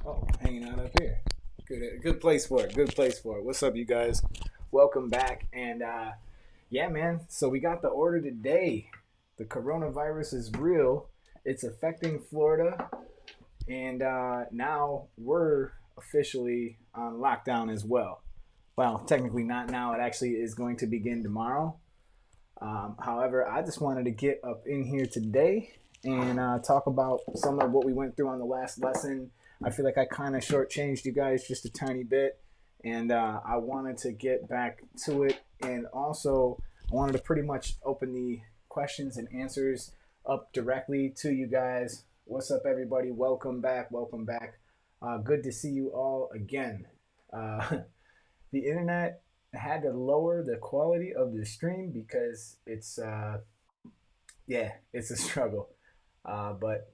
Oh, hanging out up here. Good place for it. Good place for it. What's up, you guys? Welcome back. And yeah, man. So we got the order today. The coronavirus is real. It's affecting Florida, and now we're officially on lockdown as well. Well, technically not now. It actually is going to begin tomorrow. However, I just wanted to get up in here today and talk about some of what we went through on the last lesson. I feel like I kind of shortchanged you guys just a tiny bit, and I wanted to get back to it. And also, I wanted to pretty much open the questions and answers up directly to you guys. What's up, everybody? Welcome back. Welcome back. Good to see you all again. Uh, the internet had to lower the quality of the stream because it's a struggle. But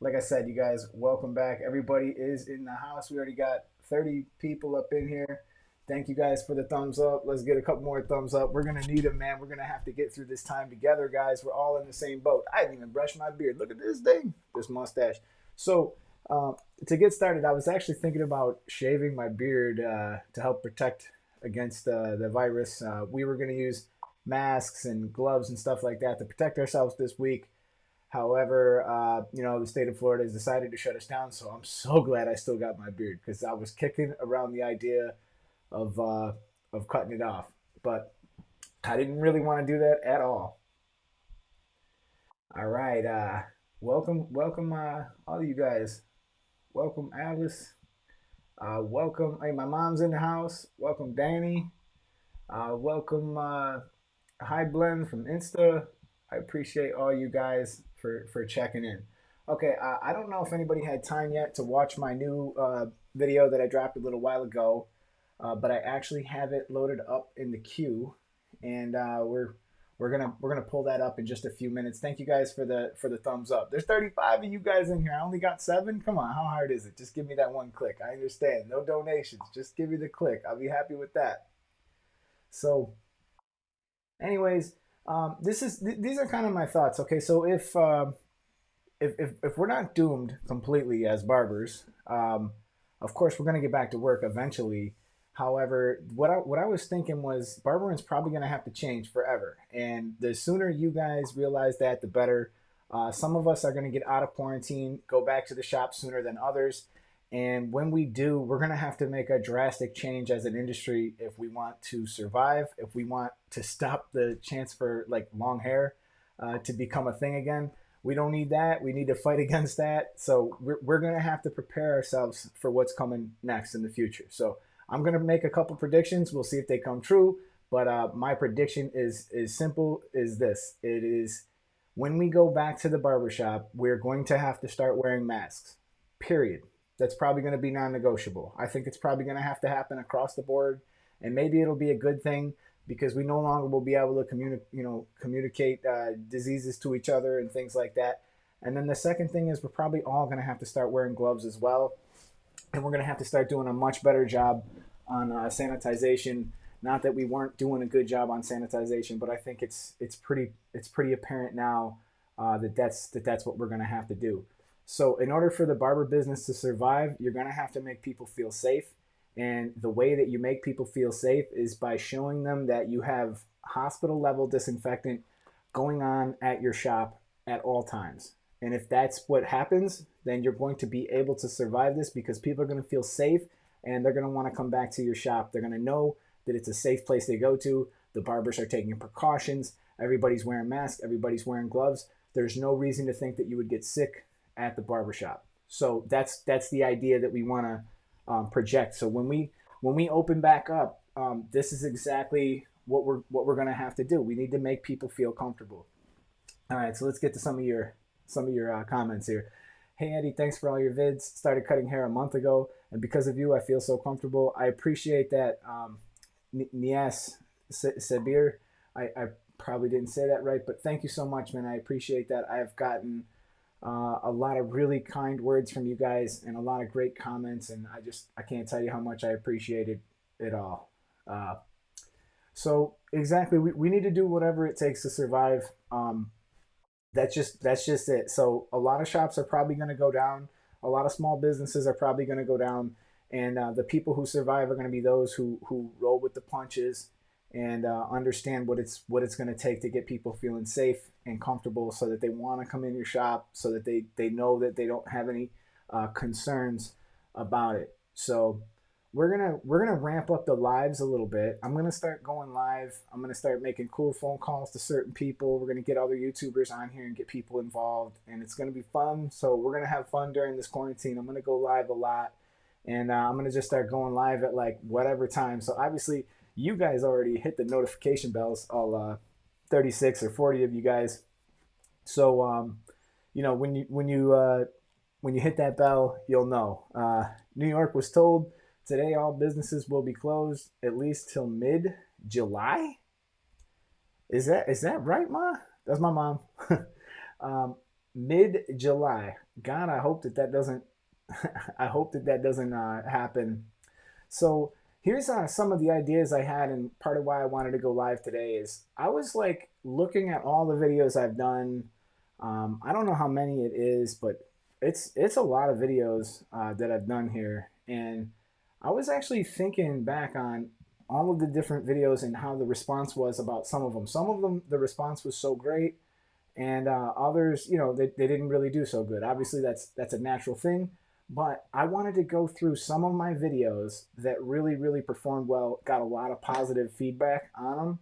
like I said, you guys, welcome back. Everybody is in the house. We already got 30 people up in here. Thank you guys for the thumbs up. Let's get a couple more thumbs up. We're gonna need them, man. We're gonna have to get through this time together, guys. We're all in the same boat. I didn't even brush my beard. Look at this thing, this mustache. So uh, to get started, I was actually thinking about shaving my beard to help protect against the virus. We were gonna use masks and gloves and stuff like that to protect ourselves this week. However, the state of Florida has decided to shut us down, so I'm so glad I still got my beard because I was kicking around the idea of uh, of cutting it off, but I didn't really want to do that at all. All right, welcome, all of you guys. Welcome, Alice. Welcome. Hey, my mom's in the house. Welcome, Danny. Welcome, Hi Blend from Insta. I appreciate all you guys for checking in. Okay, I don't know if anybody had time yet to watch my new video that I dropped a little while ago, but I actually have it loaded up in the queue, and we're gonna pull that up in just a few minutes. Thank you guys for the thumbs up. There's 35 of you guys in here. I only got 7. Come on, how hard is it? Just give me that one click. I understand. No donations. Just give me the click. I'll be happy with that. So anyways, these are kind of my thoughts. Okay, so if we're not doomed completely as barbers, of course we're gonna get back to work eventually. However, what I was thinking was barbering's probably gonna have to change forever, and the sooner you guys realize that, the better. Some of us are gonna get out of quarantine, go back to the shop sooner than others, and when we do, we're going to have to make a drastic change as an industry if we want to survive, if we want to stop the chance for like long hair to become a thing again. We don't need that. We need to fight against that. So we're going to have to prepare ourselves for what's coming next in the future. So I'm going to make a couple predictions. We'll see if they come true. But my prediction is simple is this. It is when we go back to the barbershop, we're going to have to start wearing masks, period. That's probably going to be non-negotiable. I think it's probably going to have to happen across the board, and maybe it'll be a good thing because we no longer will be able to communicate diseases to each other and things like that. And then the second thing is we're probably all going to have to start wearing gloves as well, and we're going to have to start doing a much better job on sanitization. Not that we weren't doing a good job on sanitization, but I think it's pretty apparent now that's what we're going to have to do. So, in order for the barber business to survive, you're going to have to make people feel safe. And the way that you make people feel safe is by showing them that you have hospital level disinfectant going on at your shop at all times. And if that's what happens, then you're going to be able to survive this because people are going to feel safe and they're going to want to come back to your shop. They're going to know that it's a safe place to go to. The barbers are taking precautions. Everybody's wearing masks. Everybody's wearing gloves. There's no reason to think that you would get sick at the barbershop. So that's the idea that we want to project. So when we open back up, this is exactly what we're going to have to do. We need to make people feel comfortable. All right, so let's get to some of your comments here. Hey Eddie, thanks for all your vids. Started cutting hair a month ago, and because of you, I feel so comfortable. I appreciate that, Nias Sabir. I probably didn't say that right, but thank you so much, man. I appreciate that. I've gotten a lot of really kind words from you guys and a lot of great comments, and I can't tell you how much I appreciated it all. Uh, so exactly, we need to do whatever it takes to survive. That's just it. So a lot of shops are probably going to go down. A lot of small businesses are probably going to go down, and the people who survive are going to be those who roll with the punches and understand what it's going to take to get people feeling safe and comfortable, so that they want to come in your shop, so that they know that they don't have any concerns about it. So we're gonna ramp up the lives a little bit. I'm gonna start going live. I'm gonna start making cool phone calls to certain people. We're gonna get other YouTubers on here and get people involved, and it's gonna be fun. So we're gonna have fun during this quarantine. I'm gonna go live a lot, and I'm gonna just start going live at like whatever time. So obviously, you guys already hit the notification bells. All 36 or 40 of you guys. So when you hit that bell, you'll know. New York was told today all businesses will be closed at least till mid July. Is that right, Ma? That's my mom. Mid July. God, I hope that doesn't. I hope that doesn't happen. So here's some of the ideas I had, and part of why I wanted to go live today is I was like looking at all the videos I've done. I don't know how many it is, but it's a lot of videos that I've done here, and I was actually thinking back on all of the different videos and how the response was about some of them. Some of them, the response was so great, and others, they didn't really do so good. Obviously, that's a natural thing, but I wanted to go through some of my videos that really, really performed well, got a lot of positive feedback on them,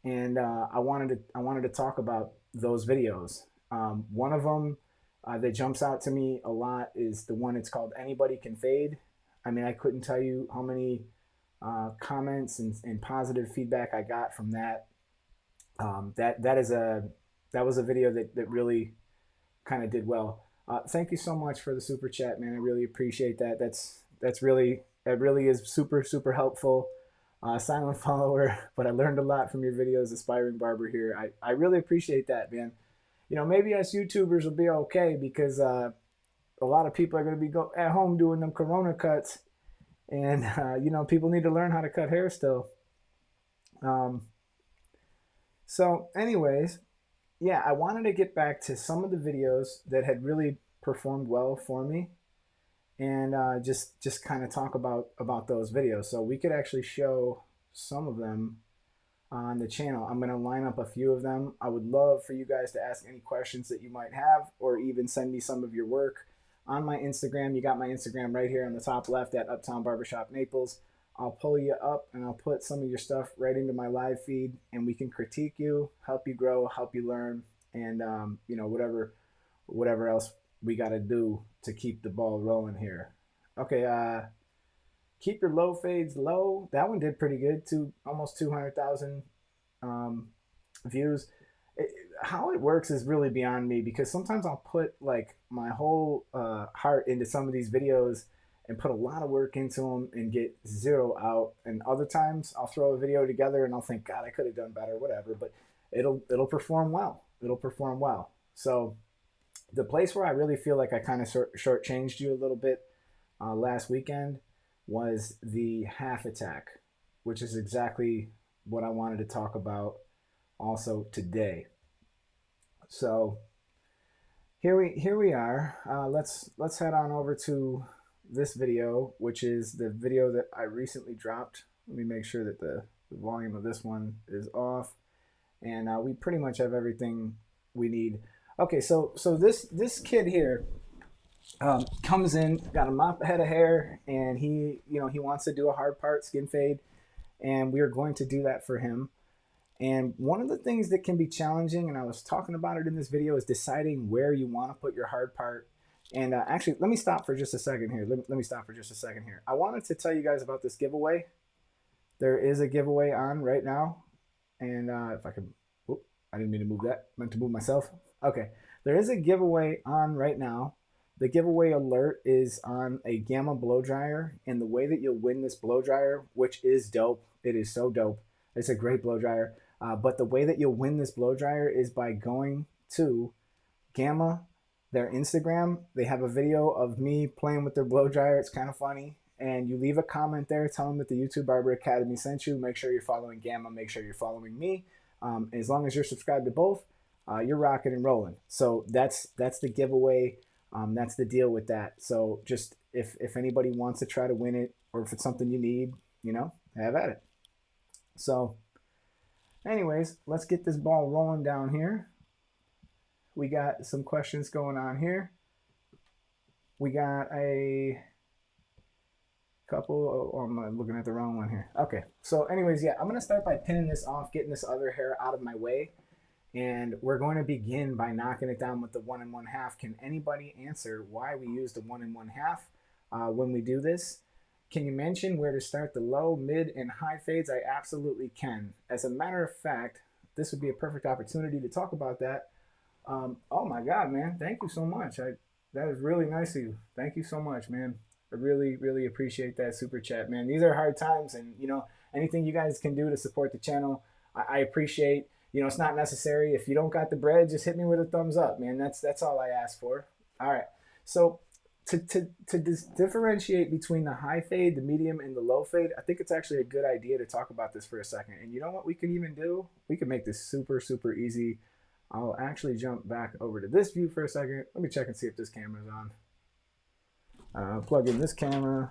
and I wanted to talk about those videos. One of them that jumps out to me a lot is the one. It's called "Anybody Can Fade." I mean, I couldn't tell you how many comments and positive feedback I got from that. That was a video that really kind of did well. Thank you so much for the super chat, man. I really appreciate that. That really is super super helpful. Silent follower, but I learned a lot from your videos, aspiring barber here. I really appreciate that, man. Maybe us YouTubers will be okay because a lot of people are going to be at home doing them Corona cuts, and people need to learn how to cut hair still. Um, so, anyways, yeah, I wanted to get back to some of the videos that had really performed well for me, and just kind of talk about those videos. So we could actually show some of them on the channel. I'm going to line up a few of them. I would love for you guys to ask any questions that you might have, or even send me some of your work on my Instagram. You got my Instagram right here on the top left at Uptown Barbershop Naples. I'll pull you up and I'll put some of your stuff right into my live feed, and we can critique you, help you grow, help you learn, and whatever else we got to do to keep the ball rolling here. Okay, keep your low fades low. That one did pretty good, almost 200,000 views. How it works is really beyond me, because sometimes I'll put like my whole heart into some of these videos and put a lot of work into them and get zero out, and other times I'll throw a video together and I'll think, God, I could have done better, whatever, but it'll perform well. It'll perform well. So the place where I really feel like I kind of shortchanged you a little bit last weekend was the half attack, which is exactly what I wanted to talk about also today. So here we are. Let's head on over to this video, which is the video that I recently dropped. Let me make sure that the volume of this one is off, and we pretty much have everything we need. Okay, so this kid here comes in, got a mop head of hair, and he wants to do a hard part skin fade, and we are going to do that for him. And one of the things that can be challenging, and I was talking about it in this video, is deciding where you want to put your hard part. And actually, let me stop for just a second here. Let me stop for just a second here. I wanted to tell you guys about this giveaway. There is a giveaway on right now, and if I could, I didn't mean to move that. I meant to move myself. Okay, there is a giveaway on right now. The giveaway alert is on a Gamma blow dryer, and the way that you'll win this blow dryer, which is dope, it is so dope. It's a great blow dryer. But the way that you'll win this blow dryer is by going to Gamma, their Instagram. They have a video of me playing with their blow dryer. It's kind of funny. And you leave a comment there, tell them that the YouTube Barber Academy sent you. Make sure you're following Gamma. Make sure you're following me. As long as you're subscribed to both, you're rocking and rolling. So that's the giveaway. That's the deal with that. So just if anybody wants to try to win it, or if it's something you need, you know, have at it. So anyways, let's get this ball rolling down here. We got some questions going on here. We got a couple. Oh, I'm looking at the wrong one here. Okay. So anyways, yeah, I'm going to start by pinning this off, getting this other hair out of my way. And we're going to begin by knocking it down with the 1 1/2. Can anybody answer why we use the 1 1/2 when we do this? Can you mention where to start the low, mid, and high fades? I absolutely can. As a matter of fact, this would be a perfect opportunity to talk about that. Oh my God, man. Thank you so much. That is really nice of you. Thank you so much, man. I really, really appreciate that super chat, man. These are hard times, and you know, anything you guys can do to support the channel, I appreciate. You know, it's not necessary. If you don't got the bread, just hit me with a thumbs up, man. That's all I ask for. All right. So to differentiate between the high fade, the medium, and the low fade, I think it's actually a good idea to talk about this for a second. And you know what we can even do? We can make this super, super easy. I'll actually jump back over to this view for a second. Let me check and see if this camera's on. Plug in this camera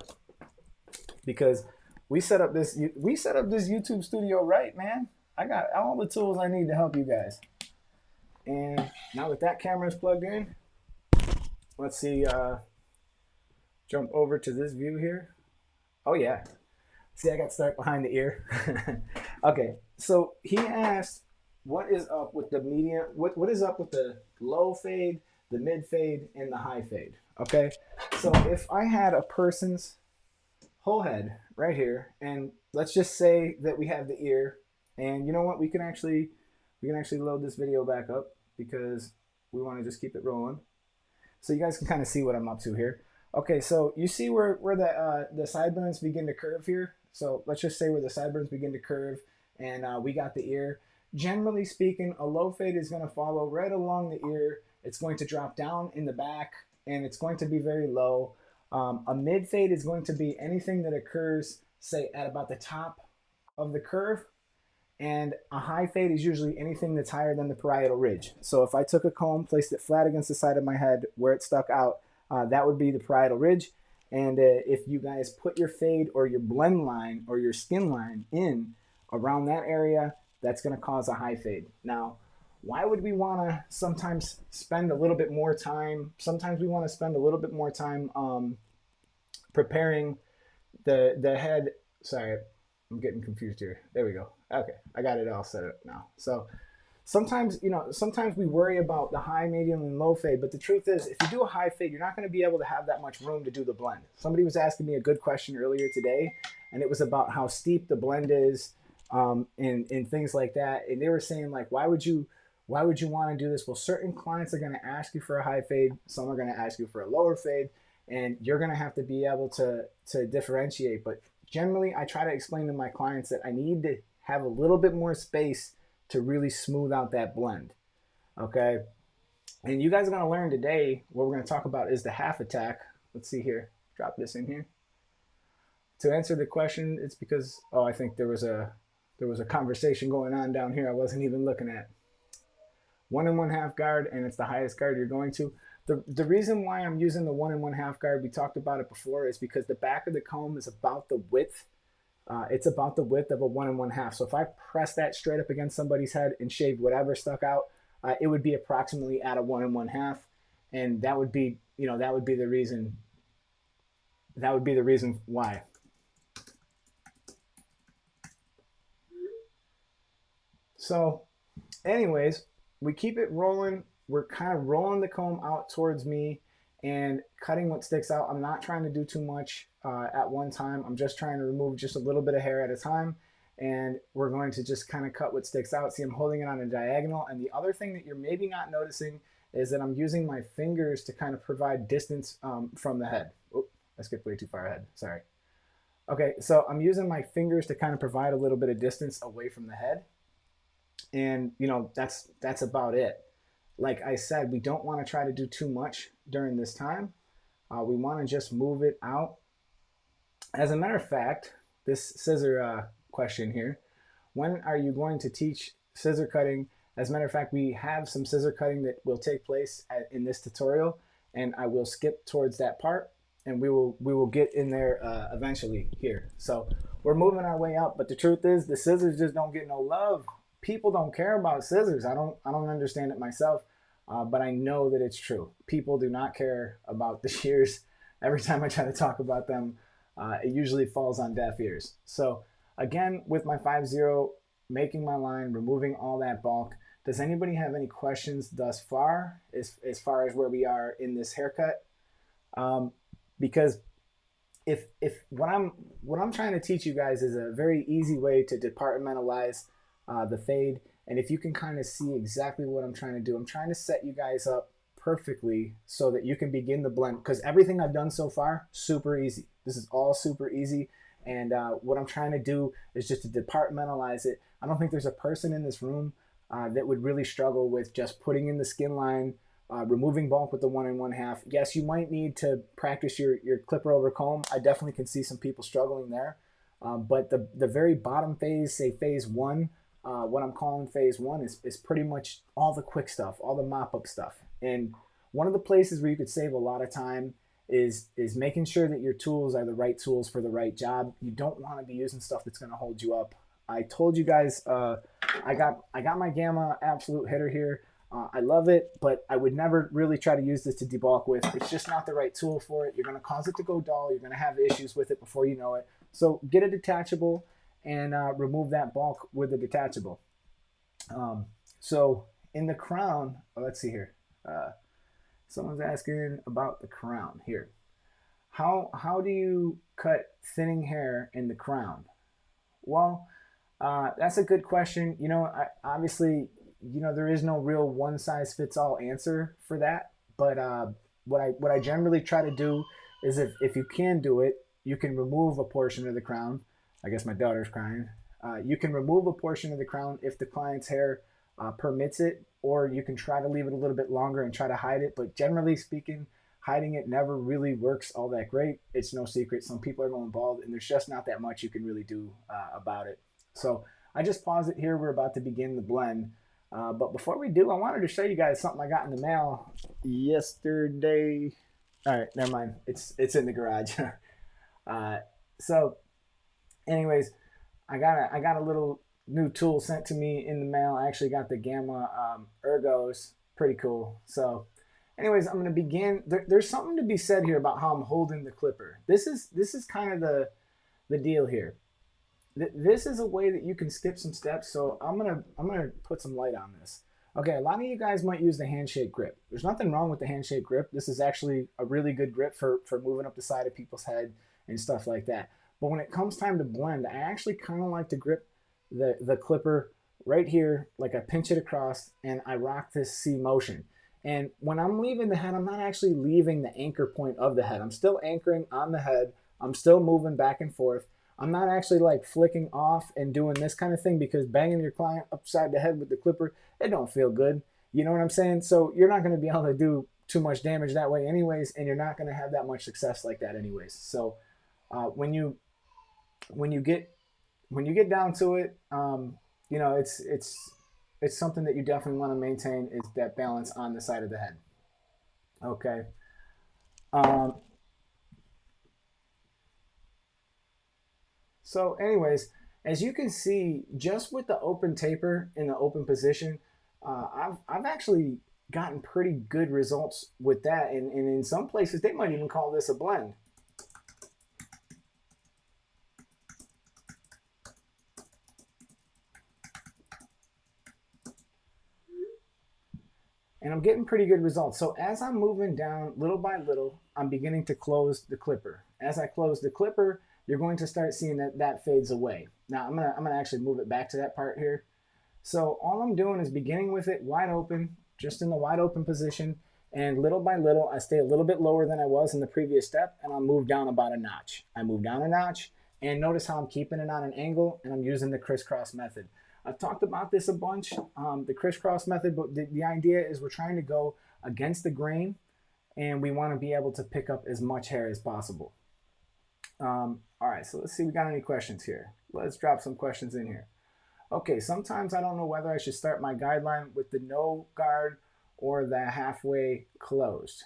because we set up this YouTube studio right, man. I got all the tools I need to help you guys. And now that that camera is plugged in, let's see, jump over to this view here. Oh yeah. See, I got to start behind the ear. Okay, so he asked, what is up with the medium, what is up with the low fade, the mid fade, and the high fade? Okay, so if I had a person's whole head right here, and let's just say that we have the ear, and you know what, we can actually load this video back up because we want to just keep it rolling so you guys can kind of see what I'm up to here. Okay, so you see where the sideburns begin to curve here. So let's just say where the sideburns begin to curve, and we got the ear. Generally speaking, a low fade is going to follow right along the ear. It's going to drop down in the back, and it's going to be very low. A mid fade is going to be anything that occurs, say, at about the top of the curve. And a high fade is usually anything that's higher than the parietal ridge. So if I took a comb, placed it flat against the side of my head where it stuck out, that would be the parietal ridge. And if you guys put your fade or your blend line or your skin line in around that area, that's going to cause a high fade. Now, why would we want to sometimes spend a little bit more time? Sometimes we want to spend a little bit more time preparing the head. Sorry, I'm getting confused here. There we go. Okay, I got it all set up now. So sometimes, you know, sometimes we worry about the high, medium, and low fade, but the truth is, if you do a high fade, you're not going to be able to have that much room to do the blend. Somebody was asking me a good question earlier today, and it was about how steep the blend is, and things like that. And they were saying, like, why would you want to do this? Well, certain clients are going to ask you for a high fade, some are going to ask you for a lower fade, and you're going to have to be able to differentiate. But generally, I try to explain to my clients that I need to have a little bit more space to really smooth out that blend. Okay, and you guys are going to learn today, what we're going to talk about is the half attack. Let's see here, drop this in here. To answer the question, it's because, oh, I think there was a conversation going on down here I wasn't even looking at. 1 1/2 guard, and it's the highest guard you're going to. The reason why I'm using the 1 1/2 guard, we talked about it before, is because the back of the comb is about the width. It's about the width of a 1 1/2. So if I press that straight up against somebody's head and shave whatever stuck out, it would be approximately at a 1 1/2, and that would be, you know, that would be the reason. That would be the reason why. So, anyways, we keep it rolling. We're kind of rolling the comb out towards me and cutting what sticks out. I'm not trying to do too much at one time. I'm just trying to remove just a little bit of hair at a time. And we're going to just kind of cut what sticks out. See, I'm holding it on a diagonal. And the other thing that you're maybe not noticing is that I'm using my fingers to kind of provide distance from the head. Oh, I skipped way too far ahead. Sorry. Okay, so I'm using my fingers to kind of provide a little bit of distance away from the head. And, you know, that's about it. Like I said, we don't want to try to do too much during this time. We want to just move it out. As a matter of fact, this scissor question here, when are you going to teach scissor cutting As a matter of fact, we have some scissor cutting that will take place in this tutorial, and I will skip towards that part, and we will get in there eventually here. So we're moving our way up, but the truth is the scissors just don't get no love. People don't care about scissors. I don't understand it myself, but I know that it's true. People do not care about the shears. Every time I try to talk about them, it usually falls on deaf ears. So again, with my 5-0, making my line, removing all that bulk. Does anybody have any questions thus far as far as where we are in this haircut? Because if what I'm trying to teach you guys is a very easy way to departmentalize the fade, and if you can kind of see exactly what I'm trying to do, I'm trying to set you guys up perfectly so that you can begin the blend, because everything I've done so far, super easy. This is all super easy, and what I'm trying to do is just to departmentalize it. I don't think there's a person in this room that would really struggle with just putting in the skin line, removing bulk with the 1 1/2. Yes, you might need to practice your clipper over comb. I definitely can see some people struggling there, but the very bottom phase, say phase 1, what I'm calling phase 1 is pretty much all the quick stuff, all the mop-up stuff. And one of the places where you could save a lot of time is making sure that your tools are the right tools for the right job. You don't want to be using stuff that's going to hold you up. I told you guys I got my Gamma Absolute Hitter here. I love it, but I would never really try to use this to debulk with. It's just not the right tool for it. You're going to cause it to go dull. You're going to have issues with it before you know it. So get a detachable and remove that bulk with a detachable. So in the crown, let's see here. Someone's asking about the crown here. How do you cut thinning hair in the crown? Well, that's a good question. You know, obviously, you know, there is no real one size fits all answer for that. But what I generally try to do is if you can do it, you can remove a portion of the crown. I guess my daughter's crying. You can remove a portion of the crown if the client's hair permits it, or you can try to leave it a little bit longer and try to hide it. But generally speaking, hiding it never really works all that great. It's no secret. Some people are going bald, and there's just not that much you can really do about it. So I just pause it here. We're about to begin the blend. But before we do, I wanted to show you guys something I got in the mail yesterday. All right, never mind. It's in the garage. So anyways, I got a little new tool sent to me in the mail. I actually got the Gamma Ergos. Pretty cool. So anyways, I'm going to begin. There's something to be said here about how I'm holding the clipper. This is kind of the deal here. This is a way that you can skip some steps. So I'm gonna put some light on this. Okay, a lot of you guys might use the handshake grip. There's nothing wrong with the handshake grip. This is actually a really good grip for moving up the side of people's head and stuff like that. But when it comes time to blend, I actually kind of like to grip the clipper right here, like I pinch it across and I rock this C motion. And when I'm leaving the head, I'm not actually leaving the anchor point of the head. I'm still anchoring on the head. I'm still moving back and forth. I'm not actually like flicking off and doing this kind of thing, because banging your client upside the head with the clipper, it don't feel good. You know what I'm saying? So you're not going to be able to do too much damage that way anyways, and you're not going to have that much success like that anyways. So when you get down to it, you know, it's something that you definitely want to maintain, is that balance on the side of the head. Okay. So anyways, as you can see, just with the open taper in the open position, I've actually gotten pretty good results with that. And in some places, they might even call this a blend. And I'm getting pretty good results. So as I'm moving down little by little, I'm beginning to close the clipper. As I close the clipper, you're going to start seeing that fades away. Now I'm gonna actually move it back to that part here. So all I'm doing is beginning with it wide open, just in the wide open position, and little by little, I stay a little bit lower than I was in the previous step, and I'll move down about a notch. I move down a notch, and notice how I'm keeping it on an angle, and I'm using the crisscross method. I've talked about this a bunch, the crisscross method, but the idea is we're trying to go against the grain, and we want to be able to pick up as much hair as possible. All right, so let's see if we got any questions here. Let's drop some questions in here. Okay, sometimes I don't know whether I should start my guideline with the no guard or the halfway closed.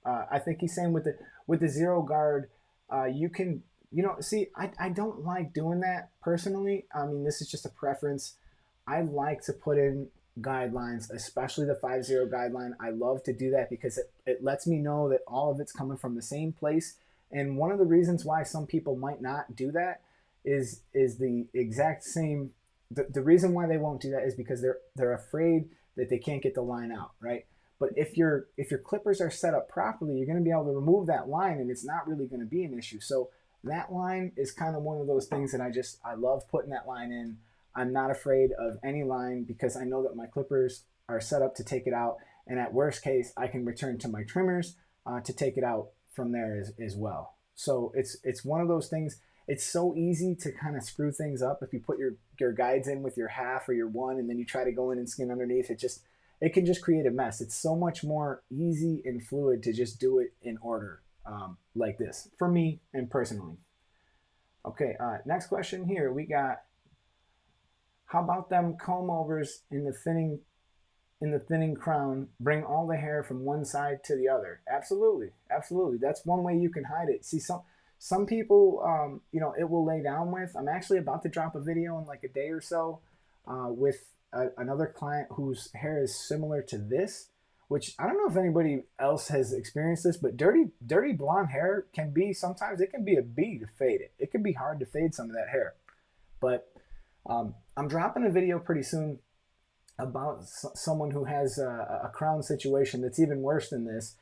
I think he's saying with the zero guard, you can, see, I don't like doing that personally. I mean, this is just a preference. I like to put in guidelines, especially the 5-0 guideline. I love to do that because it lets me know that all of it's coming from the same place. And one of the reasons why some people might not do that is the exact same. The reason why they won't do that is because they're afraid that they can't get the line out, right? But if your clippers are set up properly, you're going to be able to remove that line, and it's not really going to be an issue. So that line is kind of one of those things that I love putting that line in. I'm not afraid of any line because I know that my clippers are set up to take it out, and at worst case, I can return to my trimmers to take it out from there as well. So it's one of those things. It's so easy to kind of screw things up if you put your guides in with your half or your one, and then you try to go in and skin underneath. It can just create a mess. It's so much more easy and fluid to just do it in order like this for me and personally. Okay, next question here. We got, how about them comb overs in the thinning crown bring all the hair from one side to the other? Absolutely, absolutely. That's one way you can hide it. See, some people, it will lay down with. I'm actually about to drop a video in like a day or so with another client whose hair is similar to this, which I don't know if anybody else has experienced this, but dirty blonde hair sometimes it can be a bee to fade it. It can be hard to fade some of that hair. But I'm dropping a video pretty soon about someone who has a crown situation that's even worse than this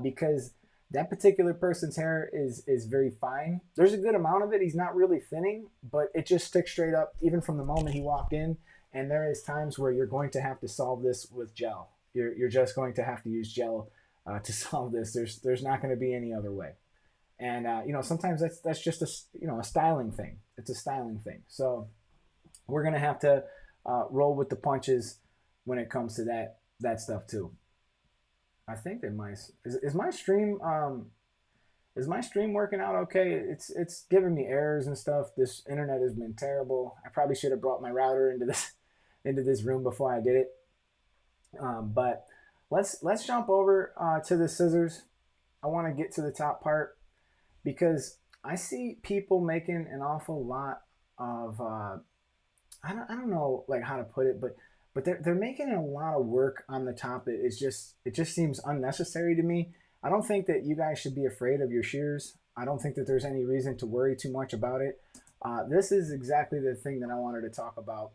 because that particular person's hair is very fine. There's a good amount of it. He's not really thinning, but it just sticks straight up even from the moment he walked in. And there is times where you're going to have to solve this with gel. You're just going to have to use gel to solve this. There's not going to be any other way. And sometimes that's just a styling thing. It's a styling thing. So we're going to have to roll with the punches when it comes to that stuff too. I think that is my stream working out okay? It's giving me errors and stuff. This internet has been terrible. I probably should have brought my router into this room before I did it. But let's jump over to the scissors. I want to get to the top part because I see people making an awful lot of I don't know like how to put it, but they're making a lot of work on the top. It just seems unnecessary to me. I don't think that you guys should be afraid of your shears. I don't think that there's any reason to worry too much about it. This is exactly the thing that I wanted to talk about.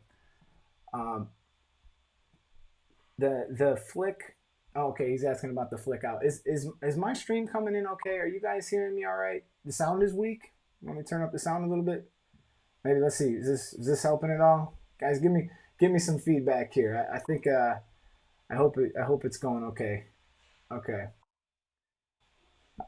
The flick. Oh, okay, he's asking about the flick out. Is my stream coming in okay? Are you guys hearing me all right? The sound is weak. Let me turn up the sound a little bit. Maybe let's see. Is this helping at all? Guys, give me some feedback here. I think I hope it's going okay. Okay.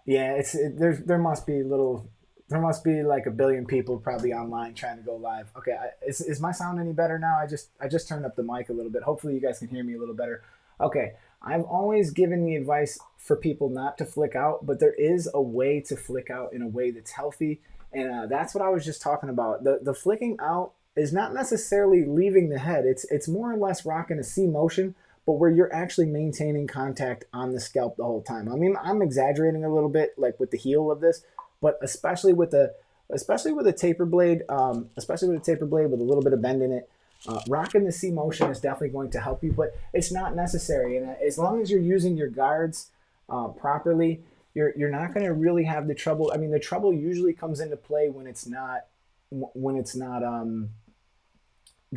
Yeah, there must be like a billion people probably online trying to go live. Okay, is my sound any better now? I just turned up the mic a little bit. Hopefully you guys can hear me a little better. Okay, I've always given the advice for people not to flick out, but there is a way to flick out in a way that's healthy, and that's what I was just talking about. The flicking out is not necessarily leaving the head. It's more or less rocking a C motion, but where you're actually maintaining contact on the scalp the whole time. I mean, I'm exaggerating a little bit, like with the heel of this, but especially with a taper blade, especially with a taper blade with a little bit of bend in it, rocking the C motion is definitely going to help you, but it's not necessary. And as long as you're using your guards properly, you're not going to really have the trouble. I mean, the trouble usually comes into play when it's not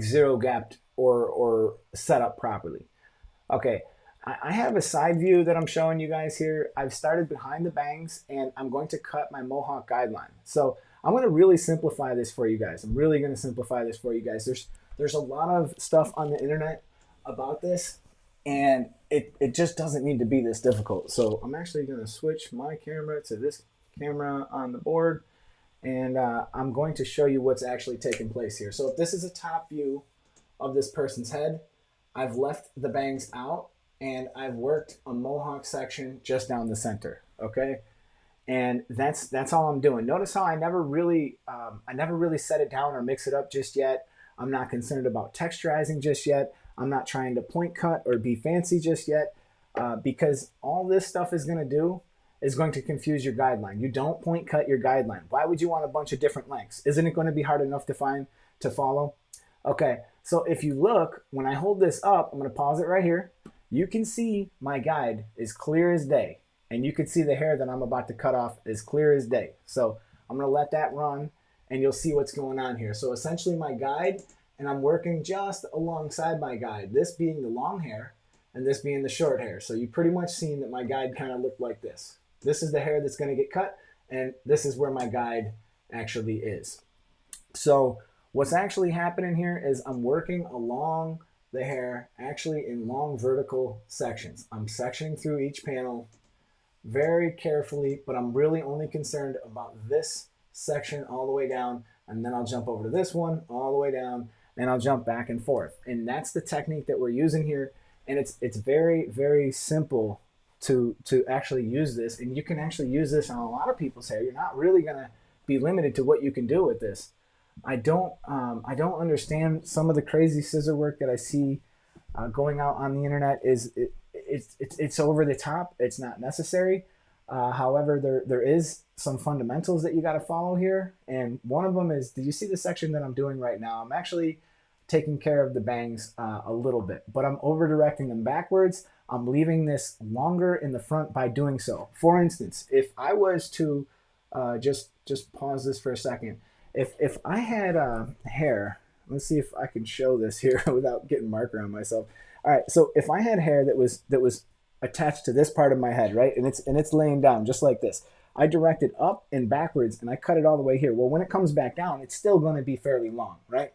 zero gapped or set up properly. Okay, I have a side view that I'm showing you guys here. I've started behind the bangs and I'm going to cut my mohawk guideline. So I'm going to really simplify this for you guys. I'm really going to simplify this for you guys. There's a lot of stuff on the internet about this and it just doesn't need to be this difficult. So I'm actually going to switch my camera to this camera on the board and I'm going to show you what's actually taking place here. So if this is a top view of this person's head, I've left the bangs out and I've worked a mohawk section just down the center, okay? And that's all I'm doing. Notice how I never really set it down or mix it up just yet. I'm not concerned about texturizing just yet. I'm not trying to point cut or be fancy just yet, because all this stuff is going to do is going to confuse your guideline. You don't point cut your guideline. Why would you want a bunch of different lengths? Isn't it going to be hard enough to follow? Okay, so if you look, when I hold this up, I'm going to pause it right here. You can see my guide is clear as day. And you can see the hair that I'm about to cut off is clear as day. So I'm going to let that run and you'll see what's going on here. So essentially my guide, and I'm working just alongside my guide, this being the long hair and this being the short hair. So you pretty much seen that my guide kind of looked like this. This is the hair that's going to get cut, and this is where my guide actually is. So what's actually happening here is I'm working along the hair actually in long vertical sections. I'm sectioning through each panel very carefully, but I'm really only concerned about this section all the way down, and then I'll jump over to this one all the way down, and I'll jump back and forth. And that's the technique that we're using here, and it's very, very simple to actually use this, and you can actually use this on a lot of people's hair. You're not really going to be limited to what you can do with this. I don't understand some of the crazy scissor work that I see going out on the internet. It's over the top. It's not necessary. However, there is some fundamentals that you got to follow here, and one of them is, did you see the section that I'm doing right now? I'm actually taking care of the bangs a little bit, but I'm over directing them backwards. I'm leaving this longer in the front by doing so. For instance, if I was to just pause this for a second, if I had hair, let's see if I can show this here without getting marker on myself. All right, so if I had hair that was attached to this part of my head, right, and it's laying down just like this, I direct it up and backwards, and I cut it all the way here. Well, when it comes back down, it's still going to be fairly long, right?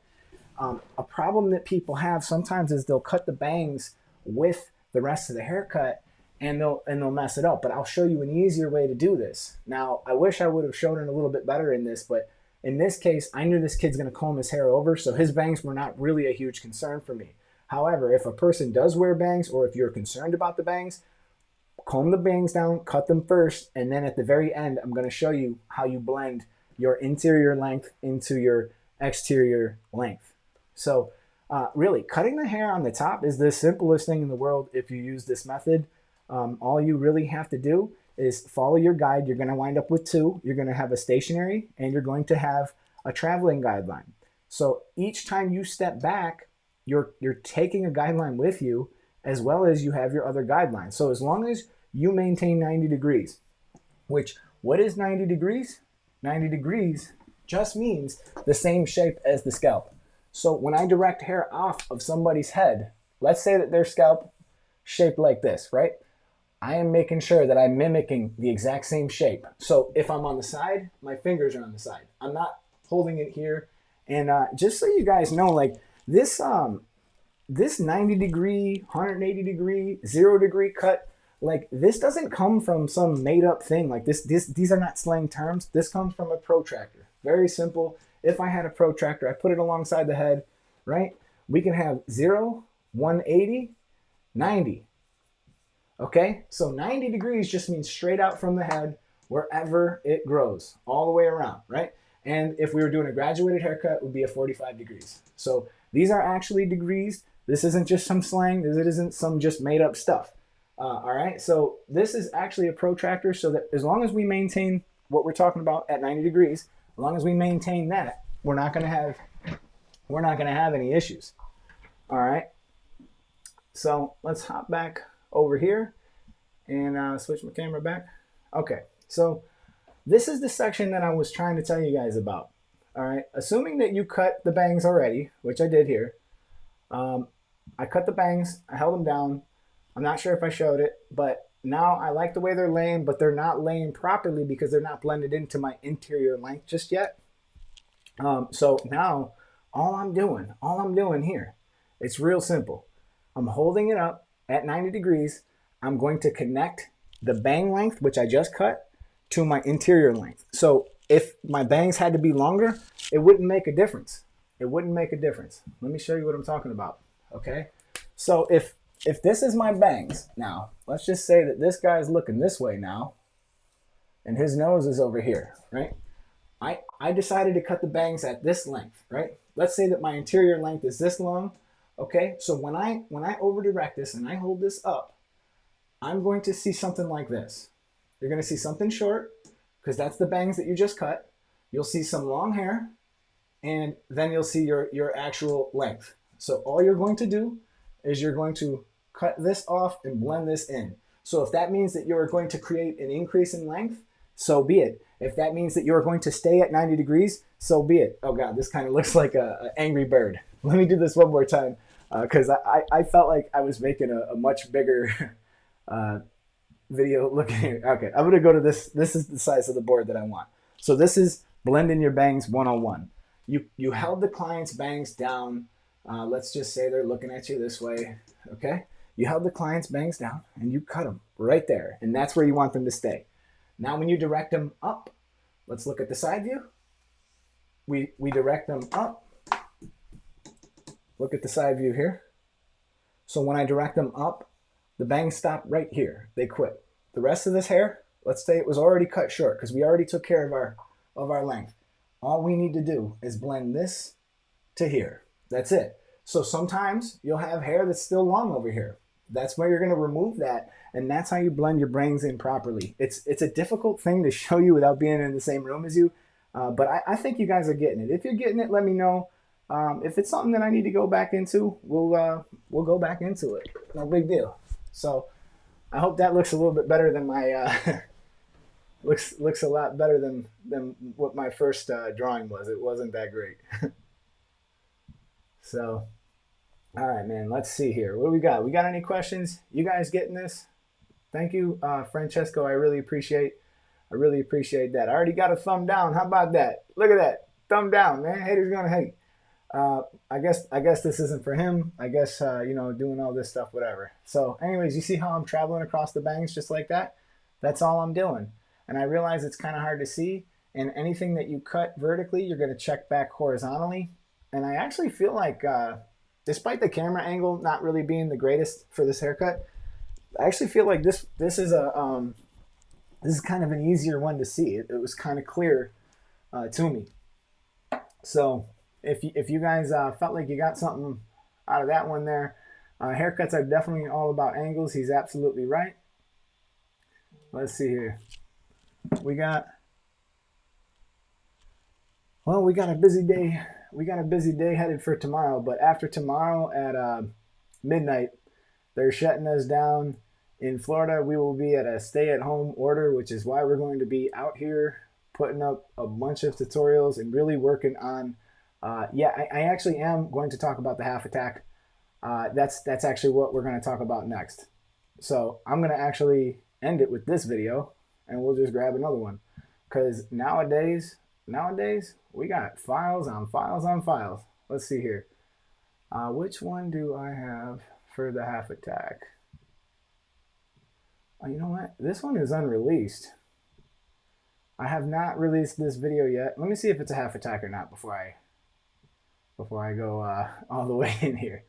A problem that people have sometimes is they'll cut the bangs with the rest of the haircut, and they'll mess it up. But I'll show you an easier way to do this. Now, I wish I would have shown it a little bit better in this, but in this case, I knew this kid's going to comb his hair over, so his bangs were not really a huge concern for me. However, if a person does wear bangs, or if you're concerned about the bangs, comb the bangs down, cut them first, and then at the very end, I'm going to show you how you blend your interior length into your exterior length. So really, cutting the hair on the top is the simplest thing in the world if you use this method. All you really have to do is follow your guide. You're going to wind up with two. You're going to have a stationary, and you're going to have a traveling guideline. So each time you step back, you're taking a guideline with you, as well as you have your other guidelines. So as long as you maintain 90 degrees, which, what is 90 degrees? 90 degrees just means the same shape as the scalp. So when I direct hair off of somebody's head, let's say that their scalp shaped like this, right? I am making sure that I'm mimicking the exact same shape. So if I'm on the side, my fingers are on the side. I'm not holding it here. And just so you guys know, like this 90 degree, 180 degree, 0 degree cut, like this doesn't come from some made up thing. Like these are not slang terms. This comes from a protractor. Very simple. If I had a protractor, I put it alongside the head, right? We can have 0, 180, 90. Okay, so 90 degrees just means straight out from the head, wherever it grows, all the way around, right? And if we were doing a graduated haircut, it would be a 45 degrees. So these are actually degrees. This isn't just some slang. This isn't some just made up stuff. All right, so this is actually a protractor, so that as long as we maintain what we're talking about at 90 degrees, as long as we maintain that, we're not going to have any issues. All right, so let's hop back over here and switch my camera back. Okay, so this is the section that I was trying to tell you guys about. All right, assuming that you cut the bangs already, which I did here. I cut the bangs, I held them down. I'm not sure if I showed it, but now I like the way they're laying, but they're not laying properly because they're not blended into my interior length just yet. So now all I'm doing here, it's real simple. I'm holding it up at 90 degrees. I'm going to connect the bang length, which I just cut, to my interior length. So if my bangs had to be longer, it wouldn't make a difference. It wouldn't make a difference. Let me show you what I'm talking about. Okay. So if this is my bangs now, let's just say that this guy's looking this way now, and his nose is over here, right? I decided to cut the bangs at this length, right? let's say that my interior length is this long. Okay, so when I over direct this and I hold this up, I'm going to see something like this. You're going to see something short because that's the bangs that you just cut. You'll see some long hair, and then you'll see your actual length. So all you're going to do is you're going to cut this off and blend this in. So if that means that you're going to create an increase in length, so be it. If that means that you're going to stay at 90 degrees, so be it. Oh God, this kind of looks like an angry bird. Let me do this one more time because I felt like I was making a much bigger video looking here. Okay, I'm gonna go to this. This is the size of the board that I want. So this is blending your bangs 101. You held the client's bangs down. Let's just say they're looking at you this way. Okay, you held the client's bangs down and you cut them right there, and that's where you want them to stay. Now when you direct them up, let's look at the side view. We direct them up. Look at the side view here. So when I direct them up, the bangs stop right here. They quit. The rest of this hair, let's say it was already cut short because we already took care of our length. All we need to do is blend this to here. That's it. So sometimes you'll have hair that's still long over here. That's where you're going to remove that, and that's how you blend your bangs in properly. It's a difficult thing to show you without being in the same room as you, but I think you guys are getting it. If you're getting it, let me know. If it's something that I need to go back into, we'll go back into it. No big deal. So I hope that looks a little bit better than my looks a lot better than what my first drawing was. It wasn't that great. So, all right, man. Let's see here. What do we got? We got any questions? You guys getting this? Thank you, Francesco. I really appreciate that. I already got a thumb down. How about that? Look at that. Thumb down, man. Haters gonna hate. I guess this isn't for him. I guess doing all this stuff, whatever. So anyways, you see how I'm traveling across the bangs just like that? That's all I'm doing. And I realize it's kind of hard to see, and anything that you cut vertically, you're going to check back horizontally. And I actually feel like despite the camera angle not really being the greatest for this haircut, I actually feel like this is kind of an easier one to see. It was kind of clear to me. So if you guys felt like you got something out of that one there, haircuts are definitely all about angles. He's absolutely right. Let's see here. We got a busy day. We got a busy day headed for tomorrow, but after tomorrow at midnight, they're shutting us down. In Florida, we will be at a stay-at-home order, which is why we're going to be out here putting up a bunch of tutorials and really working on I actually am going to talk about the half attack. That's actually what we're going to talk about next. So I'm going to actually end it with this video, and we'll just grab another one. Because nowadays, we got files on files on files. Let's see here. Which one do I have for the half attack? Oh, you know what? This one is unreleased. I have not released this video yet. Let me see if it's a half attack or not before I go all the way in here.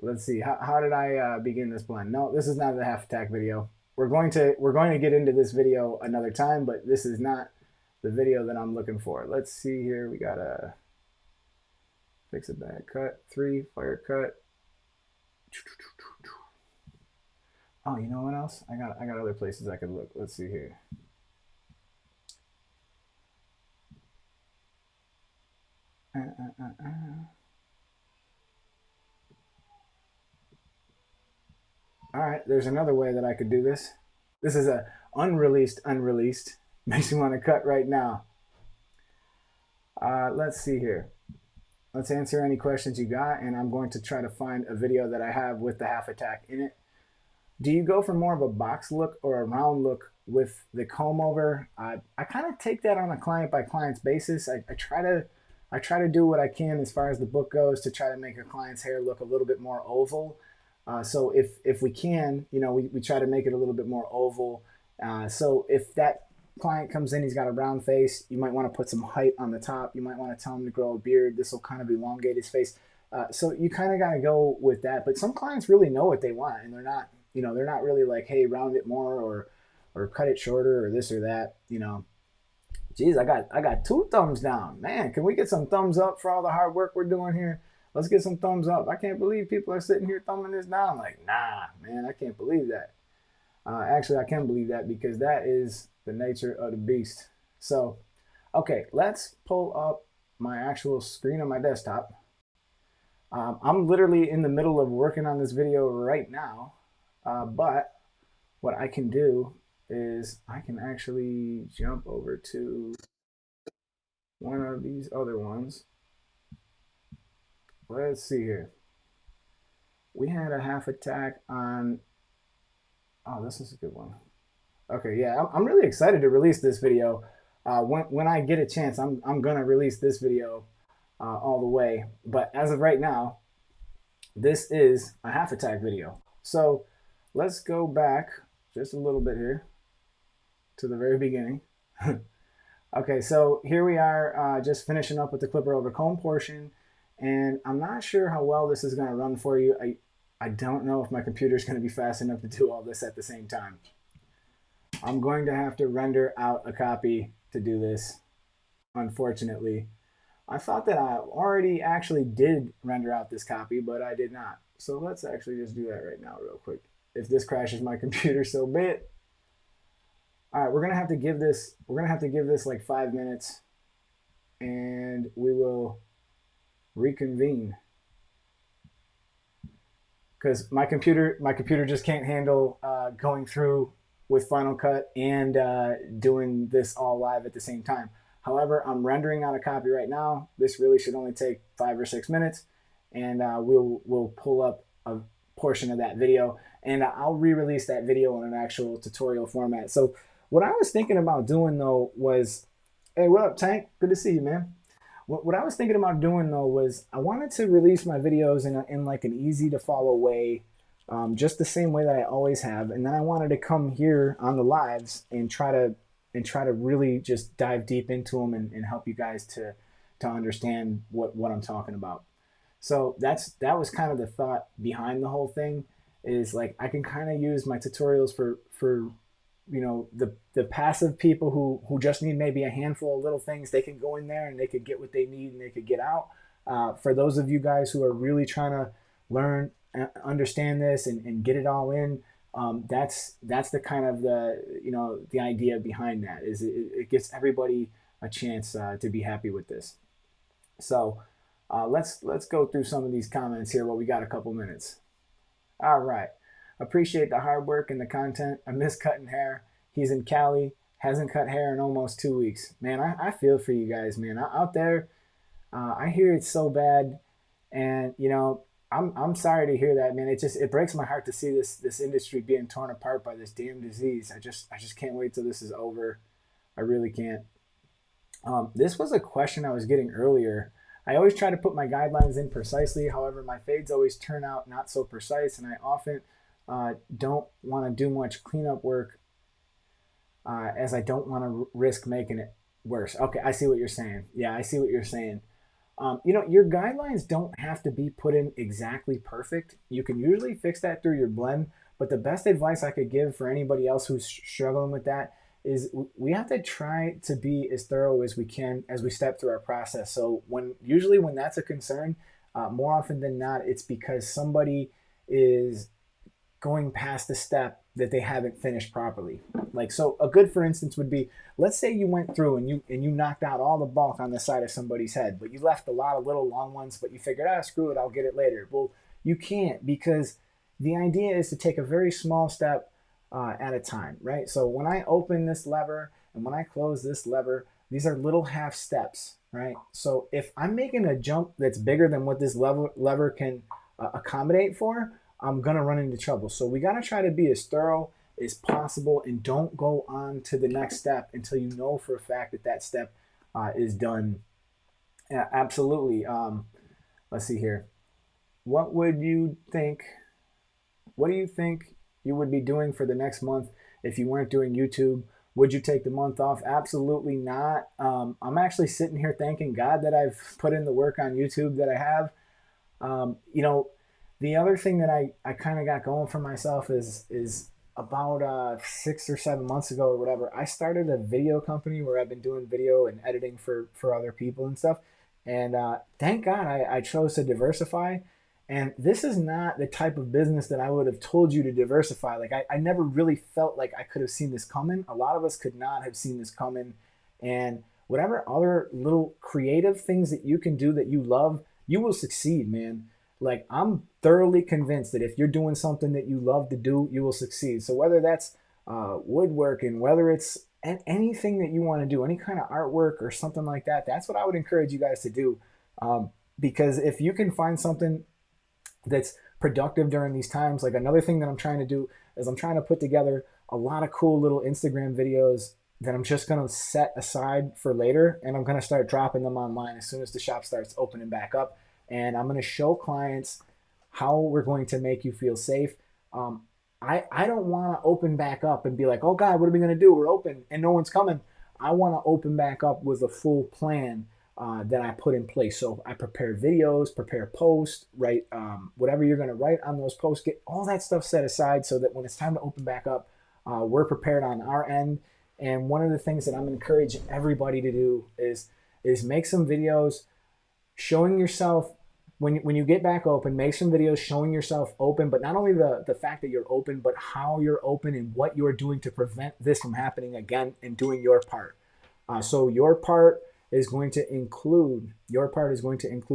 Let's see. How did I begin this blend? No, this is not the half attack video. We're going to get into this video another time, but this is not the video that I'm looking for. Let's see here. We got a fix a bad cut, 3 fire cut. Oh, you know what else? I got other places I could look. Let's see here. All right, there's another way that I could do this. This is a unreleased. Makes me want to cut right now. Let's see here. Let's answer any questions you got, and I'm going to try to find a video that I have with the half attack in it. Do you go for more of a box look or a round look with the comb over? I kind of take that on a client by client's basis. I try to do what I can as far as the book goes to try to make a client's hair look a little bit more oval. So if we can, we try to make it a little bit more oval. So if that client comes in, he's got a round face, you might want to put some height on the top. You might want to tell him to grow a beard. This will kind of elongate his face. So you kind of got to go with that. But some clients really know what they want, and they're not really like, hey, round it more or cut it shorter or this or that. Geez, I got 2 thumbs down. Man, can we get some thumbs up for all the hard work we're doing here? Let's get some thumbs up. I can't believe people are sitting here thumbing this down. Like, nah, man, I can't believe that. Actually, I can believe that because that is the nature of the beast. So, okay, let's pull up my actual screen on my desktop. I'm literally in the middle of working on this video right now, but what I can do is I can actually jump over to one of these other ones. Let's see here. We had a half attack on, oh, this is a good one. Okay, yeah, I'm really excited to release this video. When I get a chance, I'm gonna release this video all the way. But as of right now, this is a half attack video. So let's go back just a little bit here to the very beginning. Okay, so here we are just finishing up with the clipper over comb portion, and I'm not sure how well this is going to run for you. I don't know if my computer is going to be fast enough to do all this at the same time. I'm going to have to render out a copy to do this, unfortunately. I thought that I already actually did render out this copy, but I did not. So let's actually just do that right now real quick. If this crashes my computer, so be it. All right, we're gonna have to give this like 5 minutes, and we will reconvene because my computer just can't handle going through with Final Cut and doing this all live at the same time. However, I'm rendering out a copy right now. This really should only take 5 or 6 minutes, and we'll pull up a portion of that video, and I'll re-release that video in an actual tutorial format. So what I was thinking about doing though was, hey, what up, Tank? Good to see you, man. What I was thinking about doing though was I wanted to release my videos in like an easy to follow way, just the same way that I always have, and then I wanted to come here on the lives and try to really just dive deep into them and help you guys to understand what I'm talking about. So that was kind of the thought behind the whole thing, is like I can kind of use my tutorials for you know, the passive people who just need maybe a handful of little things. They can go in there and they could get what they need and they could get out. For those of you guys who are really trying to learn, understand this and get it all in, that's the kind of the idea behind that, is it gives everybody a chance to be happy with this. So let's go through some of these comments here while we got a couple minutes. All right. Appreciate the hard work and the content. I miss cutting hair. He's in Cali, hasn't cut hair in almost 2 weeks. Man, I feel for you guys, man. Out there, I hear it's so bad, and you know, I'm sorry to hear that, man. It breaks my heart to see this industry being torn apart by this damn disease. I just can't wait till this is over. I really can't. This was a question I was getting earlier. I always try to put my guidelines in precisely. However, my fades always turn out not so precise, and I often don't want to do much cleanup work as I don't want to risk making it worse. Okay, I see what you're saying. Yeah, I see what you're saying. You know, your guidelines don't have to be put in exactly perfect. You can usually fix that through your blend, but the best advice I could give for anybody else who's struggling with that is we have to try to be as thorough as we can as we step through our process. So usually when that's a concern, more often than not, it's because somebody is going past the step that they haven't finished properly. Like, so a good for instance would be, let's say you went through and you knocked out all the bulk on the side of somebody's head, but you left a lot of little long ones, but you figured, screw it, I'll get it later. Well, you can't, because the idea is to take a very small step at a time, right? So when I open this lever and when I close this lever, these are little half steps, right? So if I'm making a jump that's bigger than what this lever can accommodate for, I'm gonna run into trouble. So we gotta try to be as thorough as possible and don't go on to the next step until you know for a fact that that step is done. Yeah, absolutely. Let's see here. What do you think you would be doing for the next month if you weren't doing YouTube? Would you take the month off? Absolutely not. I'm actually sitting here thanking God that I've put in the work on YouTube that I have. You know, the other thing that I kind of got going for myself is about 6 or 7 months ago or whatever, I started a video company where I've been doing video and editing for other people and stuff. And thank God I chose to diversify. And this is not the type of business that I would have told you to diversify. Like I never really felt like I could have seen this coming. A lot of us could not have seen this coming. And whatever other little creative things that you can do that you love, you will succeed, man. Like I'm thoroughly convinced that if you're doing something that you love to do, you will succeed. So whether that's woodworking, whether it's anything that you want to do, any kind of artwork or something like that, that's what I would encourage you guys to do. Because if you can find something that's productive during these times, like another thing that I'm trying to do is I'm trying to put together a lot of cool little Instagram videos that I'm just going to set aside for later, and I'm going to start dropping them online as soon as the shop starts opening back up. And I'm going to show clients how we're going to make you feel safe. I don't want to open back up and be like, oh God, what are we going to do? We're open and no one's coming. I want to open back up with a full plan that I put in place. So I prepare videos, prepare posts, write whatever you're going to write on those posts, get all that stuff set aside so that when it's time to open back up, we're prepared on our end. And one of the things that I'm encouraging everybody to do is make some videos showing yourself when you get back open. Make some videos showing yourself open, but not only the fact that you're open, but how you're open and what you're doing to prevent this from happening again, and doing your part. So your part is going to include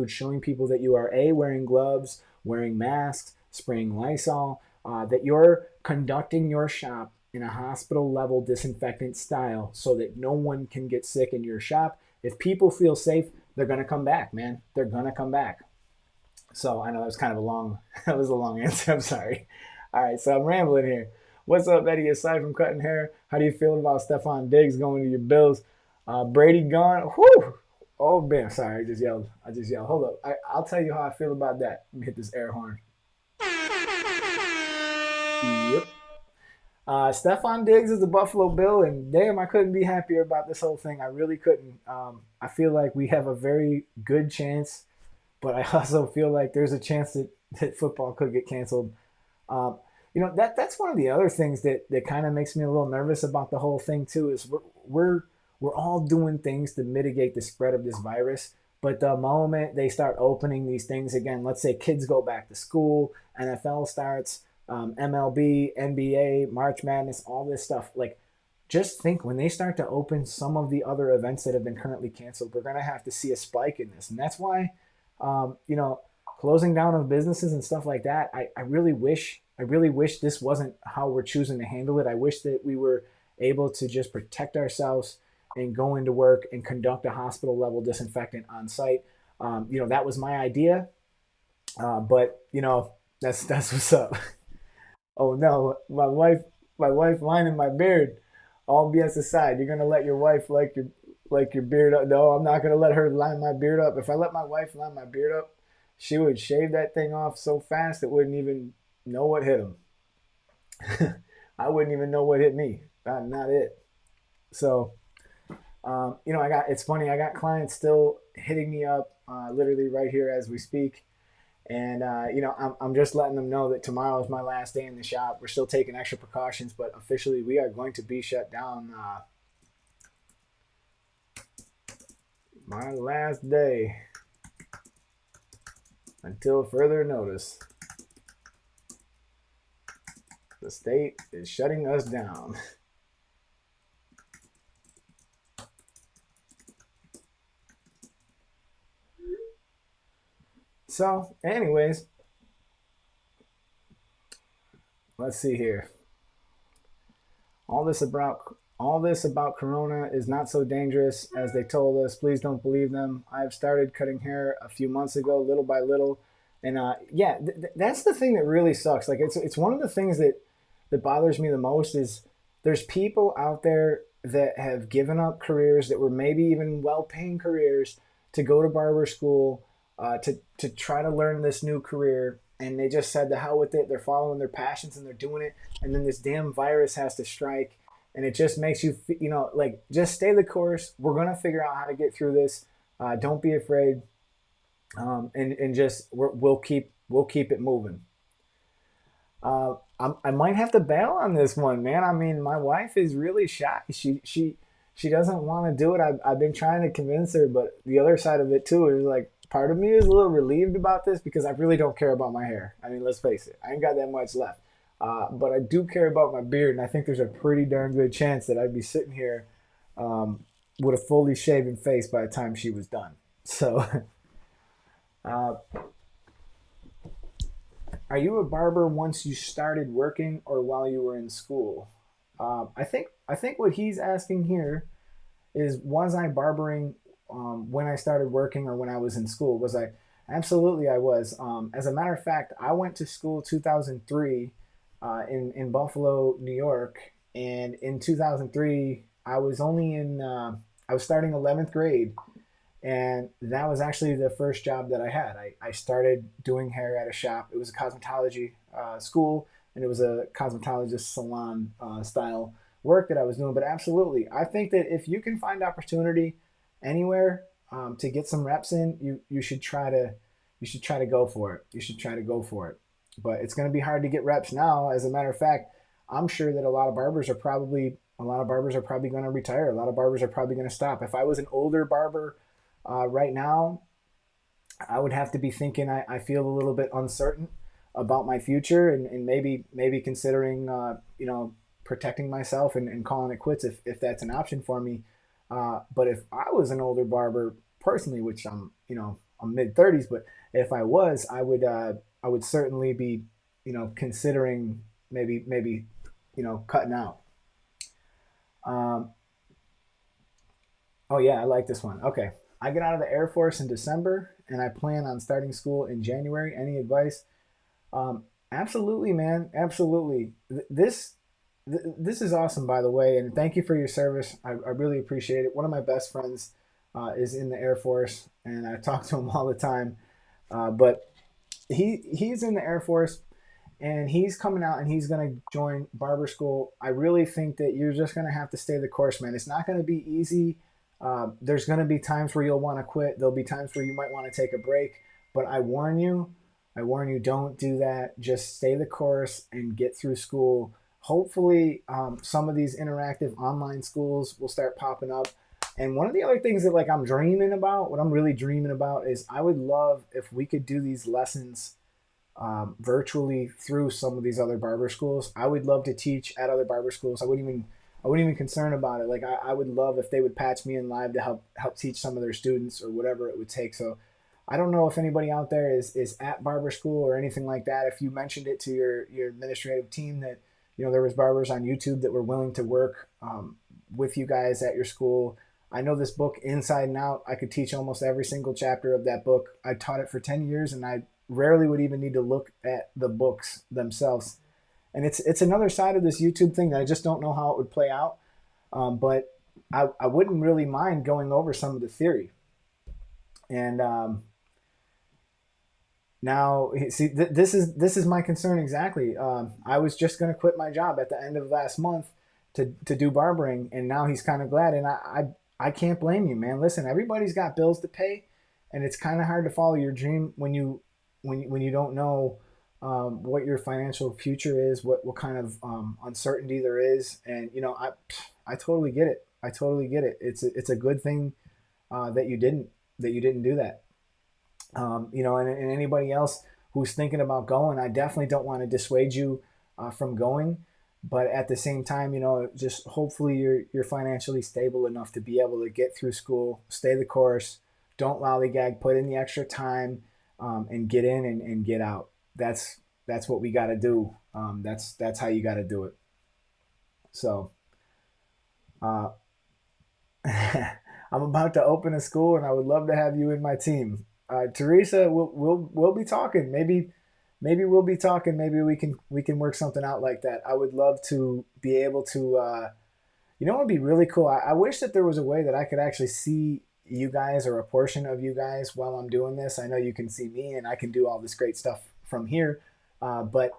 showing people that you are wearing gloves, wearing masks, spraying Lysol, that you're conducting your shop in a hospital level disinfectant style so that no one can get sick in your shop. If people feel safe, they're going to come back, man. They're going to come back. So I know that was kind of a long, that was a long answer. I'm sorry. All right, so I'm rambling here. What's up, Eddie? Aside from cutting hair, how do you feel about Stephon Diggs going to your Bills? Brady gone. Whew. Oh man, sorry, I just yelled. Hold up. I'll tell you how I feel about that. Let me hit this air horn. Yep. Stephon Diggs is the Buffalo Bill, and damn, I couldn't be happier about this whole thing. I really couldn't. I feel like we have a very good chance, but I also feel like there's a chance that football could get canceled. Um, that's one of the other things that kind of makes me a little nervous about the whole thing too. Is we're all doing things to mitigate the spread of this virus, but the moment they start opening these things again, let's say kids go back to school, NFL starts, MLB, NBA, March Madness, all this stuff. Like, just think when they start to open some of the other events that have been currently canceled, we're going to have to see a spike in this. And that's why, closing down of businesses and stuff like that, I really wish this wasn't how we're choosing to handle it. I wish that we were able to just protect ourselves and go into work and conduct a hospital level disinfectant on site. That was my idea. But that's what's up. Oh no, my wife lining my beard. All BS aside, you're gonna let your wife like your beard up? No, I'm not gonna let her line my beard up. If I let my wife line my beard up, she would shave that thing off so fast it wouldn't even know what hit him. I wouldn't even know what hit me. Not it. So, it's funny. I got clients still hitting me up, literally right here as we speak. And, I'm just letting them know that tomorrow is my last day in the shop. We're still taking extra precautions, but officially we are going to be shut down. My last day until further notice. The state is shutting us down. So, anyways, let's see here. All this about Corona is not so dangerous as they told us. Please don't believe them. I've started cutting hair a few months ago, little by little, and that's the thing that really sucks. Like it's one of the things that bothers me the most is there's people out there that have given up careers that were maybe even well-paying careers to go to barber school. To try to learn this new career, and they just said the hell with it. They're following their passions and they're doing it, and then this damn virus has to strike, and it just makes you just stay the course. We're gonna figure out how to get through this. Don't be afraid, and just we'll keep it moving. I might have to bail on this one, man. I mean, my wife is really shy. She doesn't want to do it. I've been trying to convince her, but the other side of it too is like part of me is a little relieved about this because I really don't care about my hair. I mean, let's face it, I ain't got that much left. But I do care about my beard, and I think there's a pretty darn good chance that I'd be sitting here um, with a fully shaven face by the time she was done. So, uh, are you a barber once you started working or while you were in school? I think what he's asking here is, was I barbering when I started working or when I was in school? Was I? Absolutely, I was. As a matter of fact, I went to school 2003 in Buffalo, New York, and in 2003 I was starting 11th grade, and that was actually the first job that I had. I started doing hair at a shop. It was a cosmetology school, and it was a cosmetologist salon style work that I was doing. But absolutely, I think that if you can find opportunity anywhere to get some reps in, you should try to go for it. You should try to go for it. But it's going to be hard to get reps now. As a matter of fact, I'm sure that a lot of barbers are probably going to retire. A lot of barbers are probably going to stop. If I was an older barber right now, I would have to be thinking I feel a little bit uncertain about my future, and maybe considering protecting myself and calling it quits if that's an option for me. But if I was an older barber personally, which I'm mid 30s, but if I was, I would certainly be considering maybe cutting out. Um, oh yeah, I like this one. Okay, I get out of the Air Force in December, and I plan on starting school in January. Any advice? Absolutely, man. Absolutely. This is awesome, by the way, and thank you for your service. I really appreciate it. One of my best friends is in the Air Force, and I talk to him all the time. But he's in the Air Force, and he's coming out, and he's going to join Barber School. I really think that you're just going to have to stay the course, man. It's not going to be easy. There's going to be times where you'll want to quit. There'll be times where you might want to take a break. But I warn you, don't do that. Just stay the course and get through school. Hopefully, some of these interactive online schools will start popping up. And one of the other things that like I'm dreaming about, what I'm really dreaming about, is I would love if we could do these lessons virtually through some of these other barber schools. I would love to teach at other barber schools. I wouldn't even concern about it. Like I would love if they would patch me in live to help teach some of their students or whatever it would take. So I don't know if anybody out there is at barber school or anything like that. If you mentioned it to your administrative team that there was barbers on YouTube that were willing to work with you guys at your school. I know this book inside and out. I could teach almost every single chapter of that book. I taught it for 10 years, and I rarely would even need to look at the books themselves. And it's another side of this YouTube thing that I just don't know how it would play out. But I wouldn't really mind going over some of the theory. And now, see, this is my concern exactly. I was just going to quit my job at the end of last month to do barbering, and now he's kind of glad. And I can't blame you, man. Listen, everybody's got bills to pay, and it's kind of hard to follow your dream when you don't know what your financial future is, what kind of uncertainty there is, and I totally get it. I totally get it. It's a good thing that you didn't do that. And anybody else who's thinking about going, I definitely don't want to dissuade you from going, but at the same time, just hopefully you're financially stable enough to be able to get through school, stay the course, don't lollygag, put in the extra time, and get in and get out. That's what we got to do. That's how you got to do it. So, uh, I'm about to open a school, and I would love to have you in my team. Teresa, we'll be talking. Maybe we'll be talking. Maybe we can work something out like that. I would love to be able to. What would be really cool? I wish that there was a way that I could actually see you guys or a portion of you guys while I'm doing this. I know you can see me, and I can do all this great stuff from here. But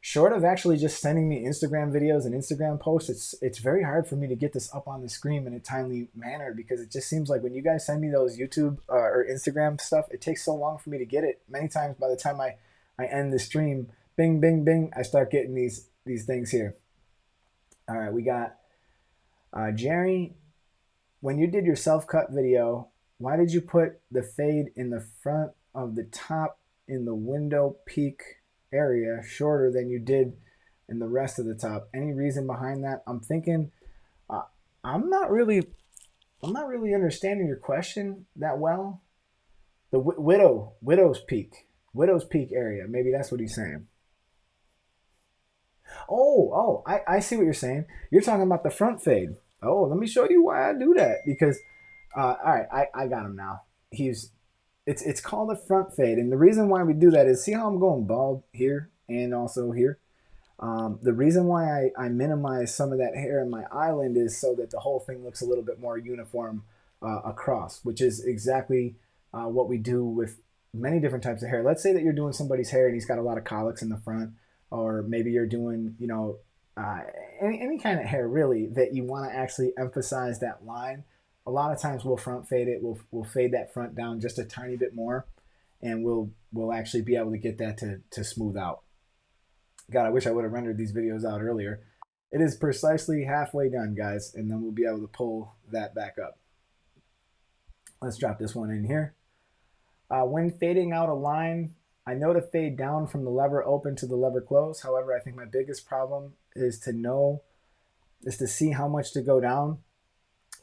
short of actually just sending me Instagram videos and Instagram posts, it's very hard for me to get this up on the screen in a timely manner, because it just seems like when you guys send me those YouTube or Instagram stuff, it takes so long for me to get it. Many times by the time I end the stream, bing, bing, bing, I start getting these things here. All right, we got Jerry. When you did your self-cut video, why did you put the fade in the front of the top in the window peak area shorter than you did in the rest of the top? Any reason behind that? I'm thinking, uh, I'm not really, I'm not really understanding your question that well. The widow's peak area. Maybe that's what he's saying. I see what you're saying. You're talking about the front fade. Oh, let me show you why I do that. Because, all right, I got him now. It's called a front fade, and the reason why we do that is, see how I'm going bald here and also here. The reason why I minimize some of that hair in my island is so that the whole thing looks a little bit more uniform across, which is exactly what we do with many different types of hair. Let's say that you're doing somebody's hair and he's got a lot of colics in the front, or maybe you're doing, uh, any kind of hair really that you want to actually emphasize that line. A lot of times we'll front fade it. We'll fade that front down just a tiny bit more, and we'll actually be able to get that to smooth out. God, I wish I would have rendered these videos out earlier. It is precisely halfway done, guys, and then we'll be able to pull that back up. Let's drop this one in here. When fading out a line, I know to fade down from the lever open to the lever close. However, I think my biggest problem is to see how much to go down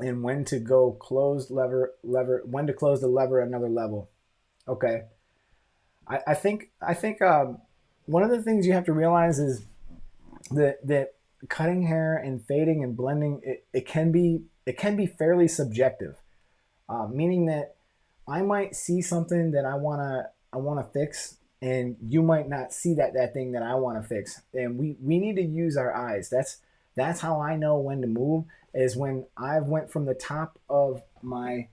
and when to go close when to close the lever another level. Okay. I think one of the things you have to realize is that cutting hair and fading and blending, it can be fairly subjective, meaning that I might see something that I wanna fix, and you might not see that thing that I want to fix. And we need to use our eyes. That's how I know when to move, is when I've went from the top of my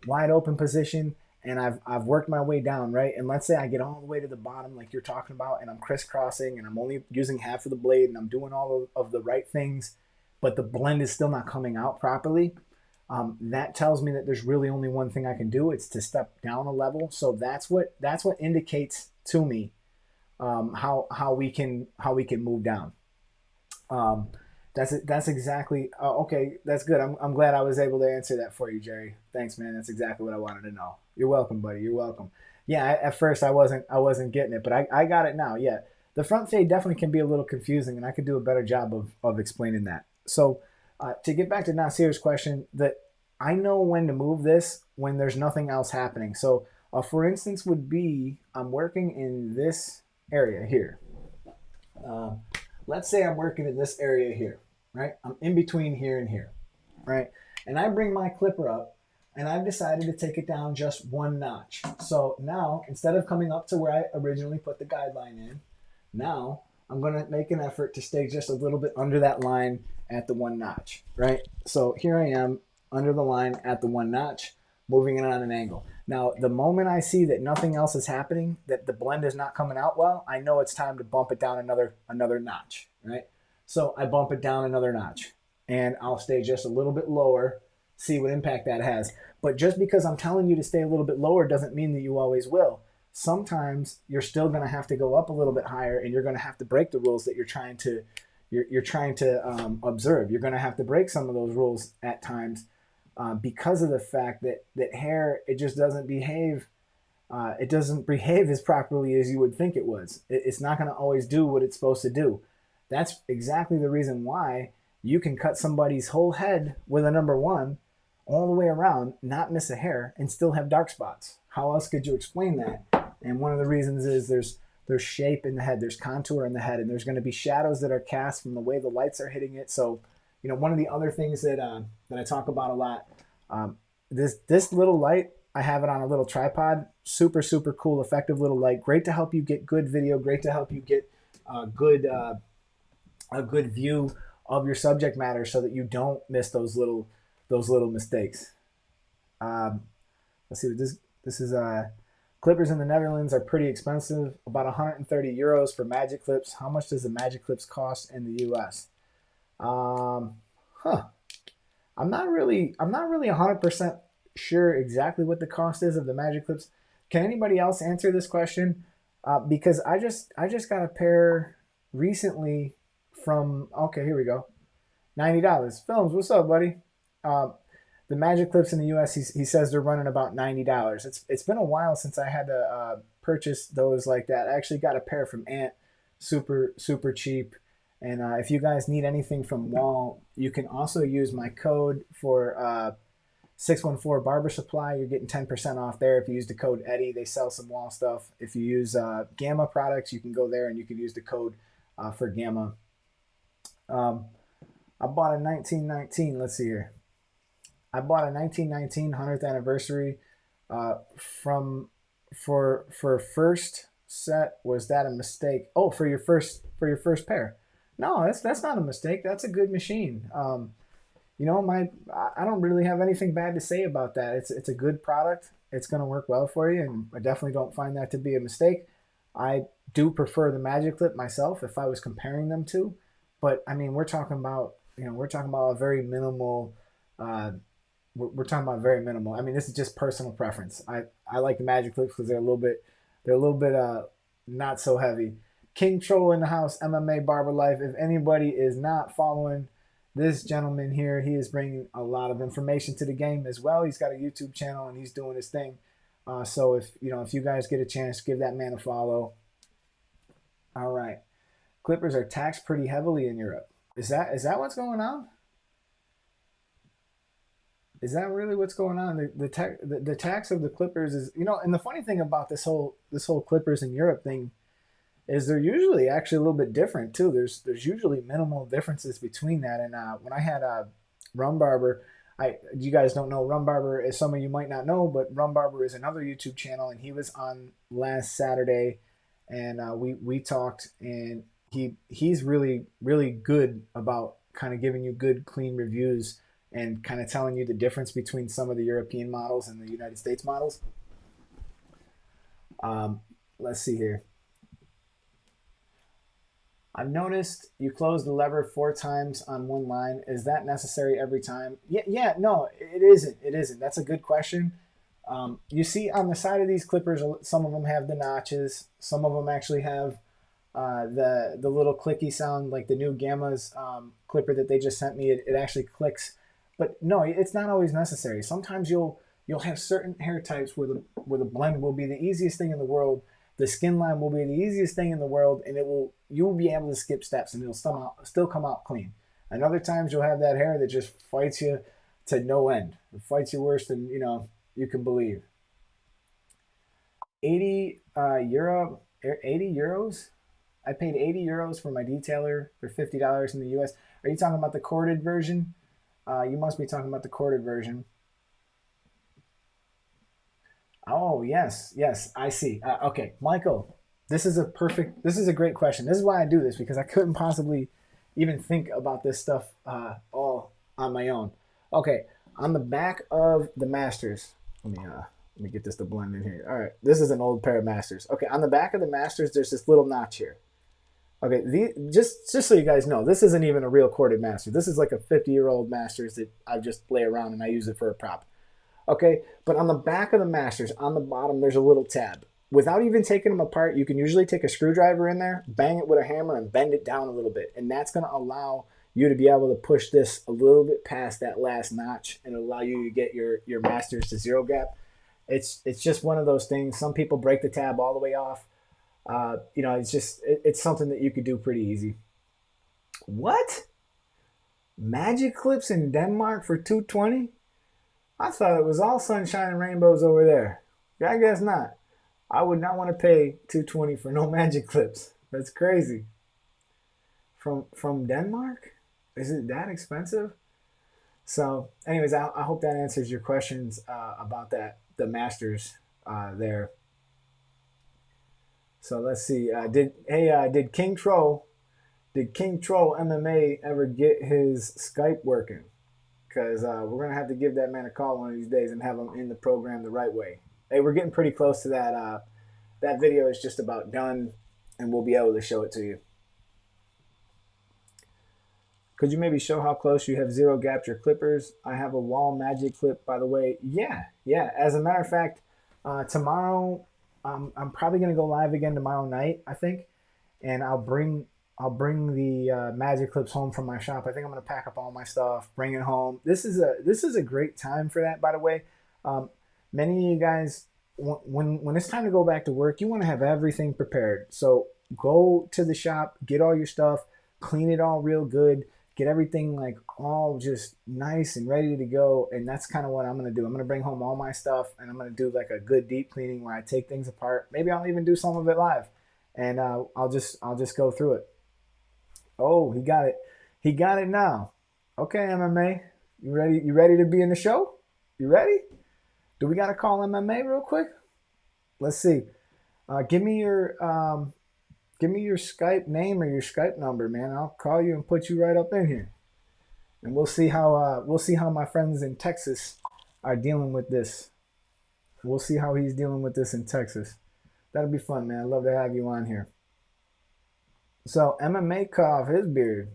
wide open position and I've worked my way down, right? And let's say I get all the way to the bottom like you're talking about, and I'm crisscrossing and I'm only using half of the blade and I'm doing all of the right things, but the blend is still not coming out properly. That tells me that there's really only one thing I can do. It's to step down a level. So that's what indicates to me how we can move down. That's exactly okay. That's good. I'm glad I was able to answer that for you, Jerry. Thanks, man. That's exactly what I wanted to know. You're welcome, buddy. You're welcome. Yeah, at first I wasn't getting it, but I got it now. Yeah, the front fade definitely can be a little confusing, and I could do a better job of explaining that. So to get back to Nasir's question, that I know when to move this when there's nothing else happening. So for instance would be, I'm working in this area here. Let's say I'm working in this area here, right? I'm in between here and here, right? And I bring my clipper up and I've decided to take it down just one notch. So now, instead of coming up to where I originally put the guideline in, now I'm gonna make an effort to stay just a little bit under that line at the one notch, right? So here I am under the line at the one notch, moving it on an angle. Now, the moment I see that nothing else is happening, that the blend is not coming out well, I know it's time to bump it down another notch, right? So I bump it down another notch, and I'll stay just a little bit lower, see what impact that has. But just because I'm telling you to stay a little bit lower doesn't mean that you always will. Sometimes you're still going to have to go up a little bit higher, and you're going to have to break the rules that you're trying to observe. You're going to have to break some of those rules at times. Because of the fact that hair, it just doesn't behave. It doesn't behave as properly as you would think it was. It's not going to always do what it's supposed to do. That's exactly the reason why you can cut somebody's whole head with a number one all the way around, not miss a hair, and still have dark spots. How else could you explain that? And one of the reasons is there's shape in the head, there's contour in the head, and there's going to be shadows that are cast from the way the lights are hitting it. So, one of the other things that I talk about a lot, this little light, I have it on a little tripod, super cool, effective little light, great to help you get good video, great to help you get a good view of your subject matter, so that you don't miss those little mistakes. Let's see what this is. Clippers in the Netherlands are pretty expensive, about 130 euros for magic clips. How much does the magic clips cost in the US? I'm not really 100% sure exactly what the cost is of the magic clips. Can anybody else answer this question? because I just got a pair recently from, okay, here we go, $90. Films, what's up, buddy? Uh, the Magic Clips in the U.S. He says they're running about $90. It's been a while since I had to purchase those like that. I actually got a pair from Ant, super cheap. And if you guys need anything from Wall, you can also use my code for 614 Barber Supply. You're getting 10% off there if you use the code Eddie. They sell some Wall stuff. If you use Gamma products, you can go there and you can use the code for Gamma. Um, I bought a 1919. Let's see here. I bought a 1919 100th anniversary from for first set. Was that a mistake? Oh, for your first pair. No, that's not a mistake. That's a good machine. I don't really have anything bad to say about that. It's a good product. It's going to work well for you, and I definitely don't find that to be a mistake. I do prefer the Magic Clip myself if I was comparing them to, but I mean we're talking about a very minimal. We're talking about very minimal. I mean, this is just personal preference. I like the Magic Clips because they're a little bit not so heavy. King Troll in the house, MMA Barber Life. If anybody is not following this gentleman here, he is bringing a lot of information to the game as well. He's got a YouTube channel and he's doing his thing. So if you guys get a chance, give that man a follow. All right, clippers are taxed pretty heavily in Europe. Is that what's going on? Is that really what's going on? The tax of the clippers is, and the funny thing about this whole clippers in Europe thing is they're usually actually a little bit different too. There's usually minimal differences between that. And when I had Rum Barber, you guys don't know Rum Barber, as some of you might not know, but Rum Barber is another YouTube channel, and he was on last Saturday, and we talked, and he's really good about kind of giving you good clean reviews and kind of telling you the difference between some of the European models and the United States models. Let's see here. I've noticed you close the lever 4 times on one line. Is that necessary every time? Yeah, no, it isn't. It isn't. That's a good question. You see on the side of these clippers, some of them have the notches. Some of them actually have the little clicky sound, like the new Gamma's clipper that they just sent me. It actually clicks. But no, it's not always necessary. Sometimes you'll have certain hair types where the blend will be the easiest thing in the world. The skin line will be the easiest thing in the world, and you'll be able to skip steps and it'll still come out clean. And other times you'll have that hair that just fights you to no end. It fights you worse than you can believe. 80 euro, 80 euros. I paid 80 euros for my detailer for $50 in the US. Are you talking about the corded version? You must be talking about the corded version. Oh, yes, I see. Okay, Michael, this is a great question. This is why I do this, because I couldn't possibly even think about this stuff all on my own. Okay, on the back of the Masters, let me get this to blend in here. All right, this is an old pair of Masters. Okay, on the back of the Masters, there's this little notch here. Okay, just so you guys know, this isn't even a real corded Master. This is like a 50-year-old Masters that I just lay around and I use it for a prop. Okay, but on the back of the Masters, on the bottom, there's a little tab. Without even taking them apart, you can usually take a screwdriver in there, bang it with a hammer, and bend it down a little bit. And that's going to allow you to be able to push this a little bit past that last notch and allow you to get your Masters to zero gap. It's just one of those things. Some people break the tab all the way off. It's something that you could do pretty easy. What? Magic Clips in Denmark for $220? I thought it was all sunshine and rainbows over there. Yeah, I guess not. I would not want to pay $220 for no Magic Clips. That's crazy. From Denmark? Is it that expensive? So, anyways, I hope that answers your questions about the Masters there. So let's see. Did King Troll MMA ever get his Skype working? Because we're gonna have to give that man a call one of these days and have him in the program the right way. Hey, we're getting pretty close to that. That video is just about done, and we'll be able to show it to you. Could you maybe show how close you have zero gapped your clippers? I have a Wall Magic Clip, by the way. Yeah. As a matter of fact, tomorrow I'm probably gonna go live again tomorrow night, I think, and I'll bring the magic clips home from my shop. I think I'm gonna pack up all my stuff, bring it home. This is a great time for that, by the way. Um, Many of you guys, when it's time to go back to work, you want to have everything prepared. So go to the shop, get all your stuff, clean it all real good, get everything like all just nice and ready to go. And that's kind of what I'm gonna do. I'm gonna bring home all my stuff, and I'm gonna do like a good deep cleaning where I take things apart. Maybe I'll even do some of it live, and I'll just go through it. Oh, he got it. He got it now. Okay, MMA, you ready? You ready to be in the show? You ready? Do we got to call MMA real quick? Let's see. Give me your Skype name or your Skype number, man. I'll call you and put you right up in here, and we'll see how my friends in Texas are dealing with this. We'll see how he's dealing with this in Texas. That'll be fun, man. I'd love to have you on here. So MMA cut off his beard,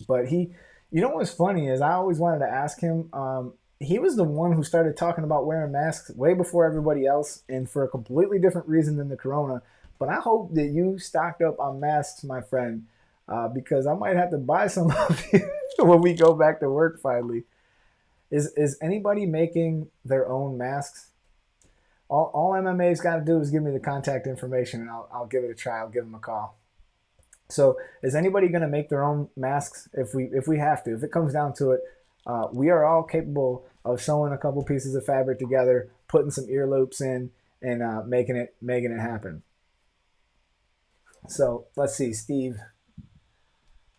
but you know what's funny is I always wanted to ask him. He was the one who started talking about wearing masks way before everybody else, and for a completely different reason than the corona. But I hope that you stocked up on masks, my friend, because I might have to buy some of you when we go back to work finally. Is anybody making their own masks? All MMA's got to do is give me the contact information, and I'll give it a try. I'll give them a call. So is anybody going to make their own masks if we have to? If it comes down to it, we are all capable of sewing a couple pieces of fabric together, putting some ear loops in, and making it happen. So let's see, Steve.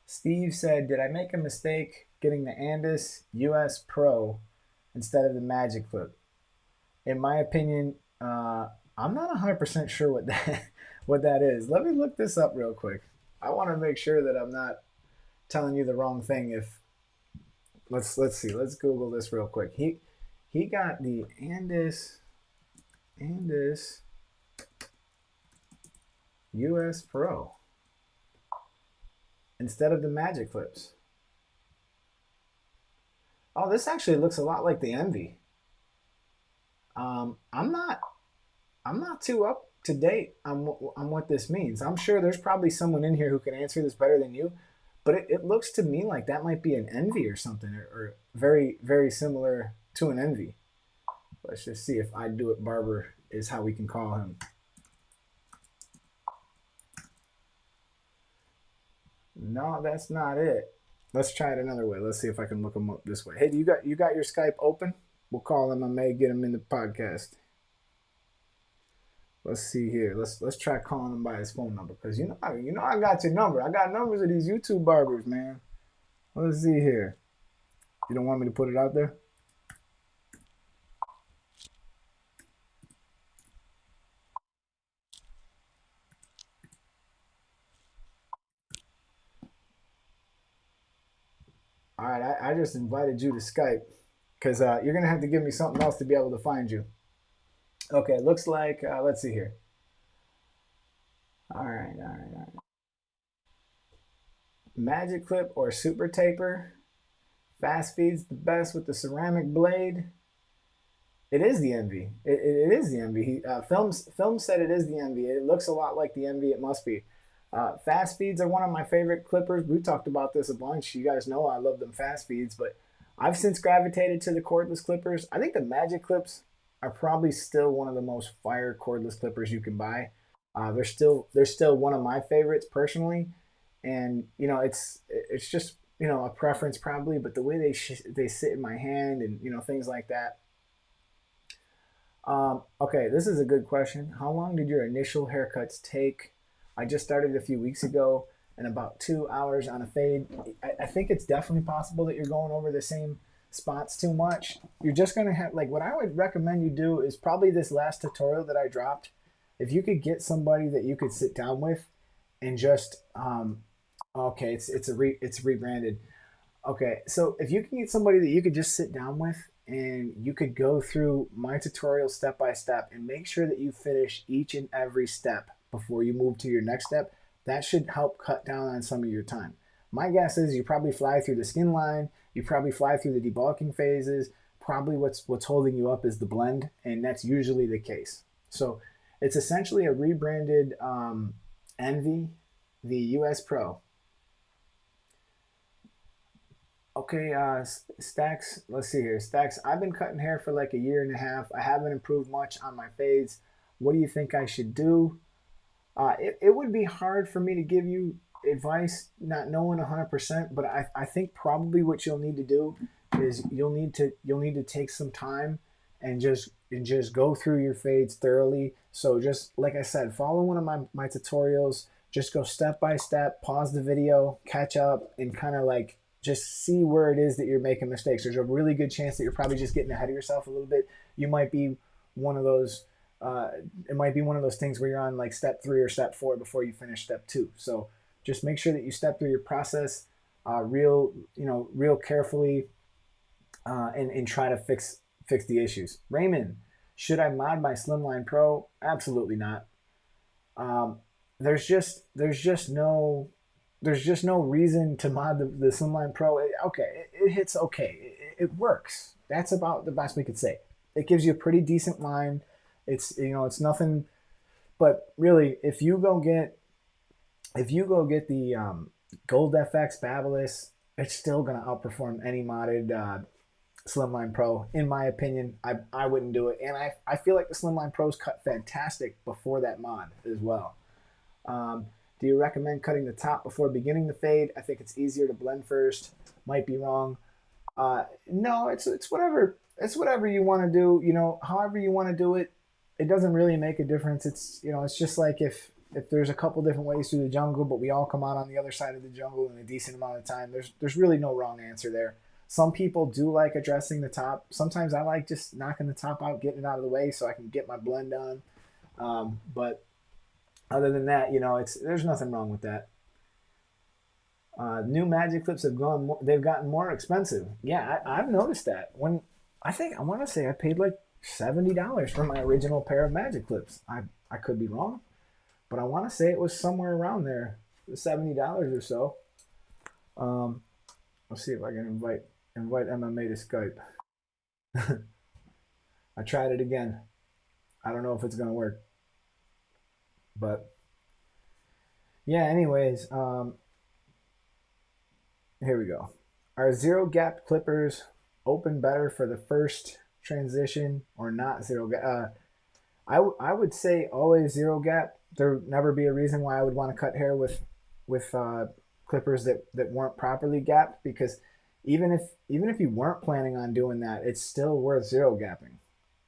Steve said, "Did I make a mistake getting the Andis US Pro instead of the Magic Clip?" In my opinion, I'm not 100% sure what that is. Let me look this up real quick. I want to make sure that I'm not telling you the wrong thing. If let's see, let's Google this real quick. He got the Andis US Pro instead of the Magic Clips. Oh, this actually looks a lot like the Envy. I'm not too up to date on what this means. I'm sure there's probably someone in here who can answer this better than you, but it looks to me like that might be an Envy or something, or very, very similar to an Envy. Let's just see if I Do It Barber is how we can call him. No, that's not it. Let's try it another way. Let's see if I can look him up this way. Hey, you got your Skype open? We'll call him. I may get him in the podcast. Let's see here. Let's try calling him by his phone number, because I got your number. I got numbers of these YouTube barbers, man. Let's see here. You don't want me to put it out there? All right, I just invited you to Skype, because you're gonna have to give me something else to be able to find you. Okay, looks like let's see here. All right, all right, all right. Magic Clip or Super Taper. Fast feed's the best with the ceramic blade. It is the Envy. It is the Envy. Film said it is the Envy. It looks a lot like the Envy. It must be. Fast feeds are one of my favorite clippers. We talked about this a bunch. You guys know I love them fast feeds, but I've since gravitated to the cordless clippers. I think the Magic Clips are probably still one of the most fire cordless clippers you can buy. They're still one of my favorites personally, and it's just a preference probably, but the way they sit in my hand, and things like that. Okay, this is a good question. How long did your initial haircuts take? I just started a few weeks ago, and about 2 hours on a fade. I think it's definitely possible that you're going over the same spots too much. You're just going to have, like, what I would recommend you do is probably this last tutorial that I dropped. If you could get somebody that you could sit down with and just, okay, it's rebranded. Okay, so if you can get somebody that you could just sit down with and you could go through my tutorial step by step and make sure that you finish each and every step before you move to your next step, that should help cut down on some of your time. My guess is you probably fly through the skin line, you probably fly through the debulking phases. Probably what's holding you up is the blend, and that's usually the case. So It's essentially a rebranded Envy, the US Pro. Okay, Stacks, let's see here. Stacks, I've been cutting hair for like a year and a half. I haven't improved much on my fades. What do you think I should do? It would be hard for me to give you advice not knowing 100%, but I think probably what you'll need to do is you'll need to take some time and just go through your fades thoroughly. So just like I said, follow one of my tutorials. Just go step by step, pause the video, catch up, and kind of like just see where it is that you're making mistakes. There's a really good chance that you're probably just getting ahead of yourself a little bit. You might be one of those it might be one of those things where you're on like step 3 or step 4 before you finish step 2. So just make sure that you step through your process real carefully, and try to fix the issues. Raymond, should I mod my Slimline Pro? Absolutely not. Um, there's just no reason to mod the Slimline Pro. It hits okay. It works. That's about the best we could say. It gives you a pretty decent line. It's nothing, but really, if you go get the Gold FX Babyliss, it's still gonna outperform any modded Slimline Pro, in my opinion. I wouldn't do it, and I feel like the Slimline Pros cut fantastic before that mod as well. Um, do you recommend cutting the top before beginning the fade? I think it's easier to blend first. Might be wrong. No, it's whatever you want to do. However you want to do it, it doesn't really make a difference. It's just like if there's a couple different ways through the jungle, but we all come out on the other side of the jungle in a decent amount of time. There's really no wrong answer there. Some people do like addressing the top. Sometimes I like just knocking the top out, getting it out of the way so I can get my blend on. But other than that, there's nothing wrong with that. New magic clips they've gotten more expensive. Yeah, I've noticed that. I want to say I paid like $70 for my original pair of magic clips. I could be wrong, but I want to say it was somewhere around there, $70 or so. Let's see if I can invite MMA to Skype. I tried it again. I don't know if it's gonna work, but yeah. Anyways, here we go. Are zero gap clippers open better for the first transition or not zero gap? I would say always zero gap. There would never be a reason why I would want to cut hair with clippers that weren't properly gapped, because even if you weren't planning on doing that, it's still worth zero gapping.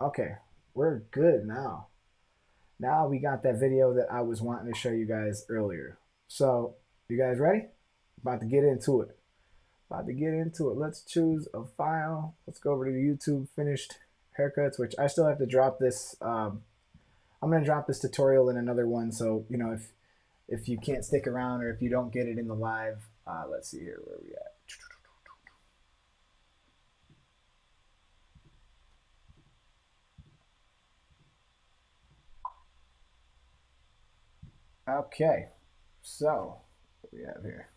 Okay, we're good now. Now we got that video that I was wanting to show you guys earlier. So you guys ready? About to get into it. Let's choose a file. Let's go over to the YouTube finished haircuts, which I still have to drop this. I'm going to drop this tutorial in another one. So, if you can't stick around or if you don't get it in the live, let's see here, where are we at? Okay, so what do we have here?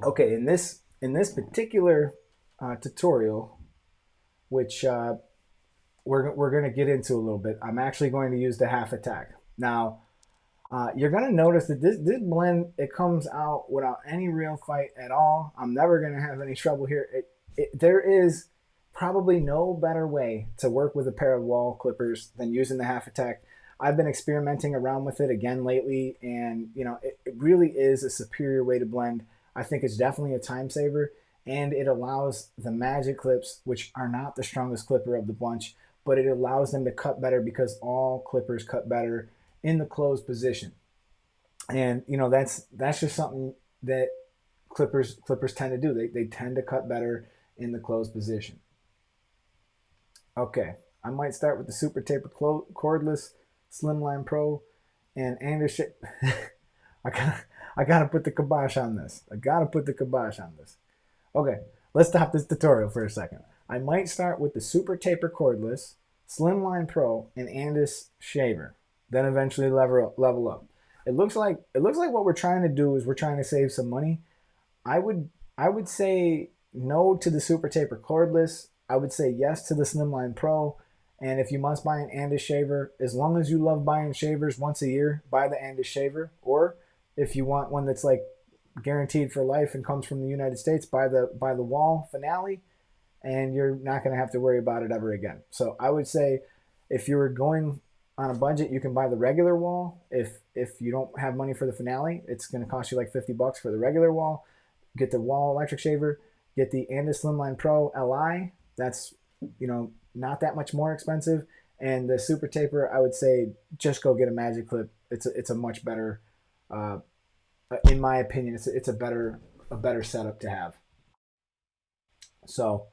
Okay, in this particular tutorial, which we're going to get into a little bit, I'm actually going to use the half attack. Now, you're going to notice that this blend, it comes out without any real fight at all. I'm never going to have any trouble here. There is probably no better way to work with a pair of wall clippers than using the half attack. I've been experimenting around with it again lately, and it really is a superior way to blend. I think it's definitely a time saver, and it allows the magic clips, which are not the strongest clipper of the bunch, but it allows them to cut better because all clippers cut better in the closed position. And that's just something that clippers tend to do. They tend to cut better in the closed position. Okay, I might start with the Super Taper Cordless Slimline Pro and Anderson. I gotta put the kibosh on this. Okay, let's stop this tutorial for a second. I might start with the Super Taper Cordless Slimline Pro and Andis shaver, then eventually level up. It looks like what we're trying to do is we're trying to save some money. I would say no to the Super Taper Cordless. I would say yes to the Slimline Pro, And if you must buy an Andis shaver, as long as you love buying shavers once a year, buy the Andis shaver. Or if you want one that's like guaranteed for life and comes from the United States, buy the Wall Finale, and you're not going to have to worry about it ever again. So I would say if you were going on a budget, you can buy the regular Wall. If you don't have money for the Finale, it's going to cost you like $50 for the regular Wall. Get the Wall electric shaver. Get the Andis Slimline Pro Li. That's, not that much more expensive. And the Super Taper, I would say just go get a Magic Clip. It's a much better, in my opinion, it's a better setup to have. So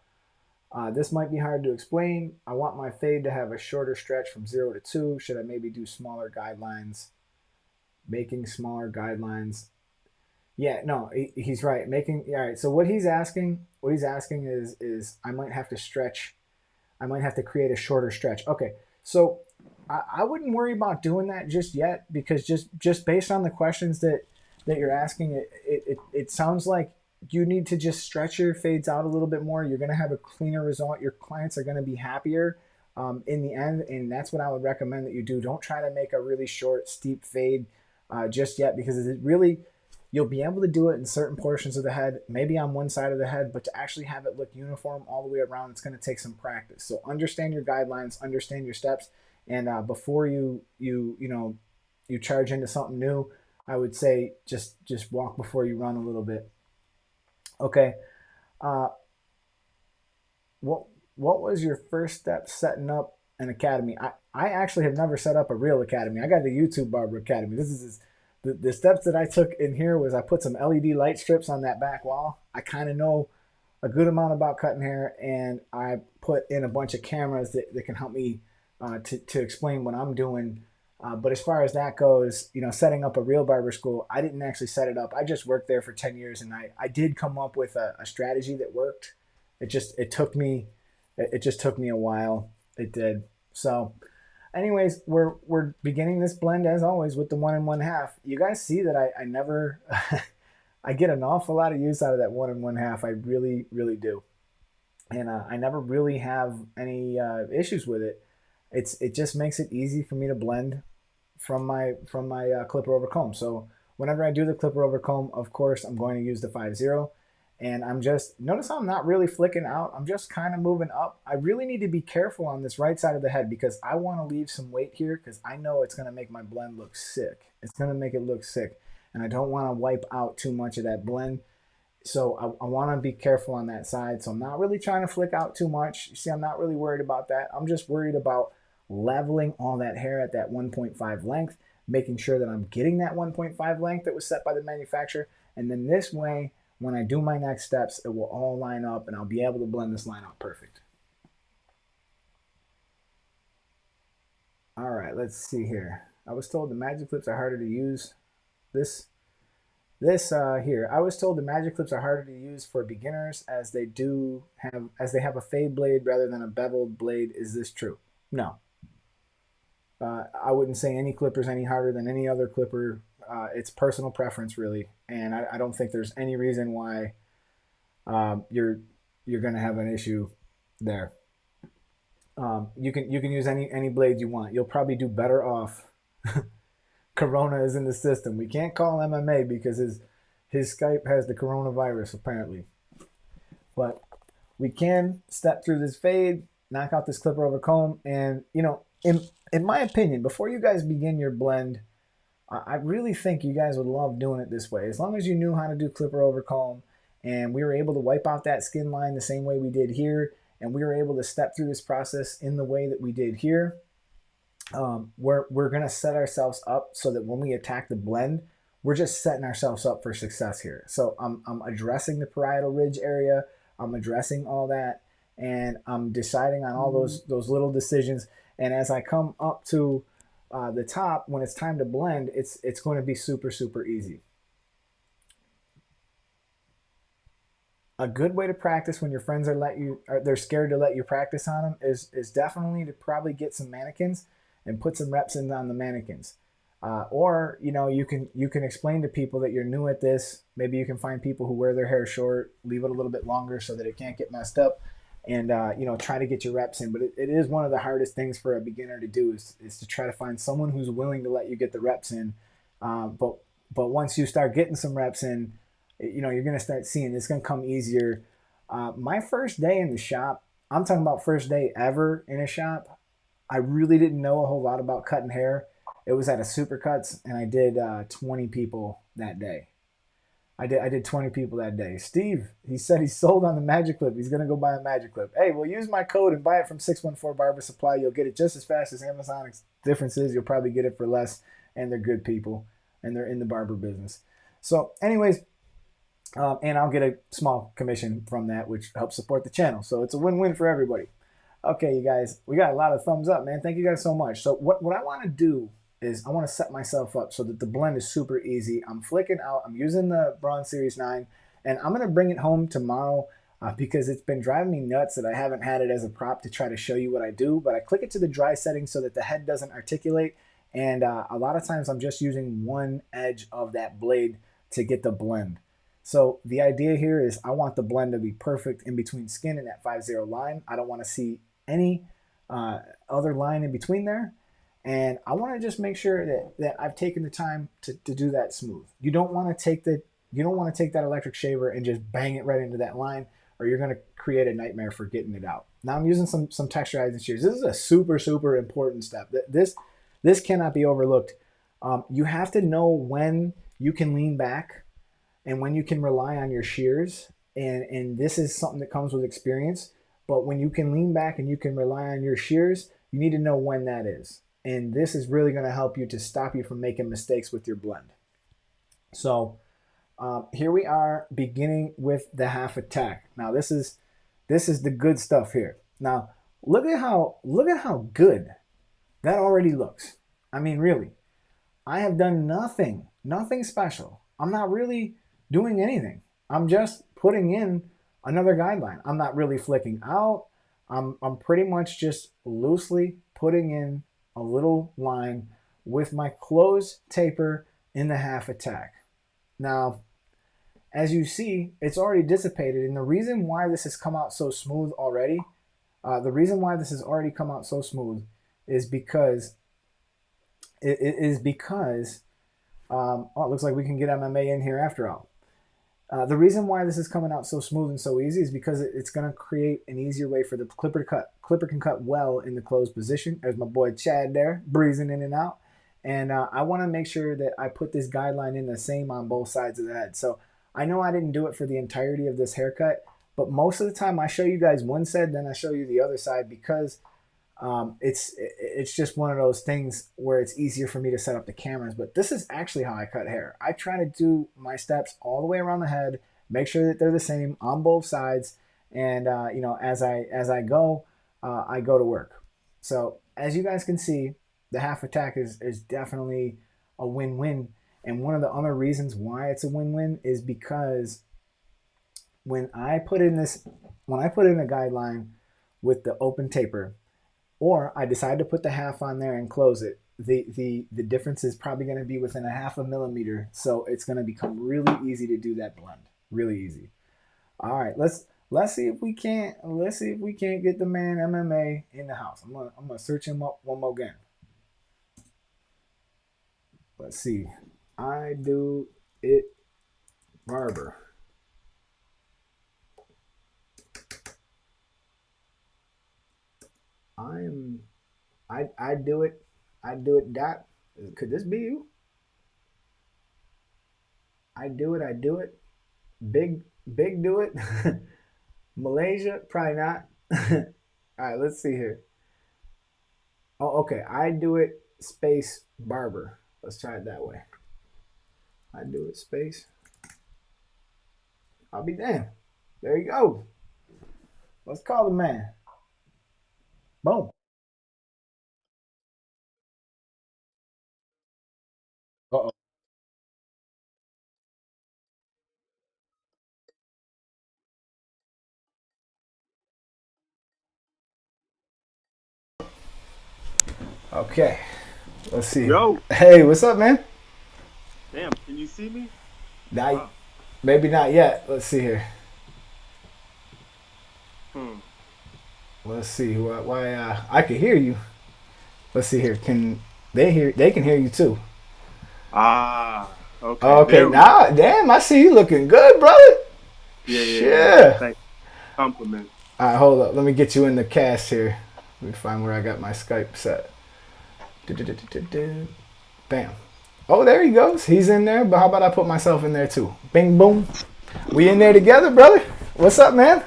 this might be hard to explain. I want my fade to have a shorter stretch from 0 to 2. Should I maybe do smaller guidelines? Making smaller guidelines. Yeah, no, he's right. All right. So what he's asking is I might have to stretch. I might have to create a shorter stretch. Okay. So I wouldn't worry about doing that just yet, because just based on the questions that you're asking, it sounds like you need to just stretch your fades out a little bit more. You're going to have a cleaner result. Your clients are going to be happier in the end, and that's what I would recommend that you do. Don't try to make a really short, steep fade just yet, because it really, you'll be able to do it in certain portions of the head, maybe on one side of the head, but to actually have it look uniform all the way around, it's going to take some practice. So understand your guidelines, understand your steps, and before you charge into something new, I would say just walk before you run a little bit. Okay. Uh, what was your first step setting up an academy? I actually have never set up a real academy. I got the YouTube Barber Academy. This is the steps that I took in here was I put some LED light strips on that back wall. I kind of know a good amount about cutting hair, and I put in a bunch of cameras that can help me to explain what I'm doing. But as far as that goes, setting up a real barber school, I didn't actually set it up. I just worked there for 10 years, and I did come up with a strategy that worked. It just took me a while. It did. So anyways, we're beginning this blend as always with the 1 1/2. You guys see that I never I get an awful lot of use out of that 1 1/2. I really, really do. And I never really have any issues with it. It just makes it easy for me to blend from my clipper over comb. So whenever I do the clipper over comb, of course, I'm going to use the 5-0. And notice how I'm not really flicking out. I'm just kind of moving up. I really need to be careful on this right side of the head, because I want to leave some weight here, because I know it's going to make my blend look sick. It's going to make it look sick. And I don't want to wipe out too much of that blend. So I want to be careful on that side. So I'm not really trying to flick out too much. You see, I'm not really worried about that. I'm just worried about leveling all that hair at that 1.5 length, making sure that I'm getting that 1.5 length that was set by the manufacturer. And then this way, when I do my next steps, it will all line up, and I'll be able to blend this line out perfect. All right, let's see here. I was told the Magic Clips are harder to use. Here, I was told the Magic Clips are harder to use for beginners as they have a fade blade rather than a beveled blade. Is this true? No. I wouldn't say any clipper's any harder than any other clipper. It's personal preference, really, and I don't think there's any reason why you're going to have an issue there. You can use any blade you want. You'll probably do better off. Corona is in the system. We can't call MMA because his Skype has the coronavirus apparently, but we can step through this fade, knock out this clipper over comb, and in my opinion, before you guys begin your blend, I really think you guys would love doing it this way. As long as you knew how to do clipper over comb, and we were able to wipe out that skin line the same way we did here, and we were able to step through this process in the way that we did here, we're going to set ourselves up so that when we attack the blend, we're just setting ourselves up for success here. So I'm addressing the parietal ridge area. I'm addressing all that, and I'm deciding on all those little decisions. And as I come up to the top, when it's time to blend, it's going to be super, super easy. A good way to practice when your friends they're scared to let you practice on them is definitely to probably get some mannequins and put some reps in on the mannequins. Or you can explain to people that you're new at this. Maybe you can find people who wear their hair short, leave it a little bit longer so that it can't get messed up, and try to get your reps in. But it is one of the hardest things for a beginner to do is to try to find someone who's willing to let you get the reps in. But once you start getting some reps in, you're going to start seeing it's going to come easier. My first day in the shop, I'm talking about first day ever in a shop, I really didn't know a whole lot about cutting hair. It was at a Supercuts, and I did 20 people that day. I did 20 people that day. Steve, he said he's sold on the Magic Clip. He's gonna go buy a Magic Clip. Hey, well, use my code and buy it from 614 Barber Supply. You'll get it just as fast as Amazon. Difference is you'll probably get it for less, and they're good people, and they're in the barber business. So, anyways, and I'll get a small commission from that, which helps support the channel. So it's a win-win for everybody. Okay, you guys, we got a lot of thumbs up, man. Thank you guys so much. So what I want to do is I want to set myself up so that the blend is super easy. I'm flicking out. I'm using the Bronze Series 9, and I'm going to bring it home tomorrow because it's been driving me nuts that I haven't had it as a prop to try to show you what I do. But I click it to the dry setting so that the head doesn't articulate, and a lot of times I'm just using one edge of that blade to get the blend. So the idea here is I want the blend to be perfect in between skin and that 5-0 line. I don't want to see any other line in between there. And I want to just make sure that I've taken the time to do that smooth. You don't want to take that electric shaver and just bang it right into that line, or you're going to create a nightmare for getting it out. Now I'm using some texturizing shears. This is a super important step. This cannot be overlooked. You have to know when you can lean back and when you can rely on your shears. And this is something that comes with experience. But when you can lean back and you can rely on your shears, you need to know when that is. And this is really going to help you to stop you from making mistakes with your blend. So here we are beginning with the half attack. Now this is the good stuff here. Now look at how good that already looks. I mean, really, I have done nothing special. I'm not really doing anything. I'm just putting in another guideline. I'm not really flicking out. I'm pretty much just loosely putting in a little line with my closed taper in the half attack. Now, as you see, it's already dissipated, and the reason why this has come out so smooth already, is because it looks like we can get MMA in here after all. The reason why this is coming out so smooth and so easy is because it's going to create an easier way for the clipper to cut. Clipper can cut well in the closed position. There's my boy Chad there, breezing in and out. And I want to make sure that I put this guideline in the same on both sides of the head. So I know I didn't do it for the entirety of this haircut, but most of the time I show you guys one side, then I show you the other side because it's just one of those things where it's easier for me to set up the cameras. But this is actually how I cut hair. I try to do my steps all the way around the head, make sure that they're the same on both sides, and as I go to work. So as you guys can see, the half attack is definitely a win-win. And one of the other reasons why it's a win-win is because when I put in a guideline with the open taper, or I decide to put the half on there and close it, the difference is probably going to be within a 0.5 millimeter. So it's going to become really easy to do that blend. Really easy. All right, let's see if we can't get the man MMA in the house. I'm gonna search him up one more again. Let's see. I do it barber. I do it dot. Could this be you? I do it. Big do it. Malaysia, probably not. All right, let's see here. Oh, okay. I do it space barber. Let's try it that way. I do it space. I'll be damned. There you go. Let's call the man. Boom. Uh-oh. Okay. Let's see. Yo, Hey, what's up, man? damn, can you see me? Now, Wow. maybe not yet. Let's see here. Hmm. Let's see. Why? I can hear you. Let's see here. Can they hear? They can hear you too. Ah, okay. Okay, There we go. now, damn, I see you looking good, brother. Yeah, yeah, yeah. Yeah. Thank compliment. All right, hold up. Let me get you in the cast here. Let me find where I got my Skype set. Du-du-du-du-du-du. Bam. Oh, there he goes. He's in there. But how about I put myself in there too? Bing, boom. We in there together, brother. What's up, man?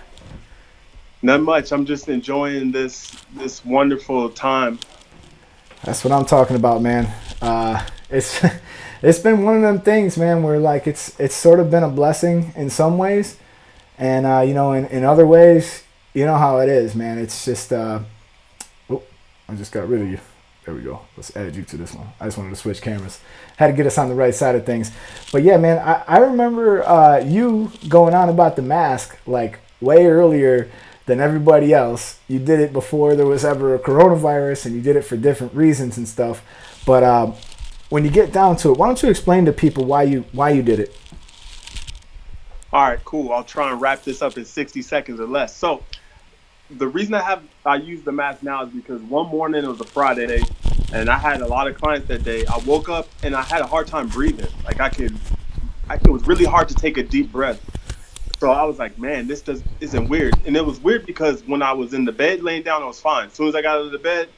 Not much. I'm just enjoying this wonderful time. That's what I'm talking about, man. It's it's been one of them things, man, where like it's sort of been a blessing in some ways, and in other ways, you know how it is, man. It's just oh, I just got rid of you. There we go. Let's add you to this one. I just wanted to switch cameras. Had to get us on the right side of things. But yeah, man, I remember you going on about the mask like way earlier than everybody else. You did it before there was ever a coronavirus, and you did it for different reasons and stuff. But when you get down to it, why don't you explain to people why you did it? All right, cool. I'll try and wrap this up in 60 seconds or less. So the reason I use the mask now is because one morning it was a Friday, and I had a lot of clients that day. I woke up and I had a hard time breathing. Like it was really hard to take a deep breath. So I was like, man, isn't weird. And it was weird because when I was in the bed laying down, I was fine. As soon as I got out of the bed,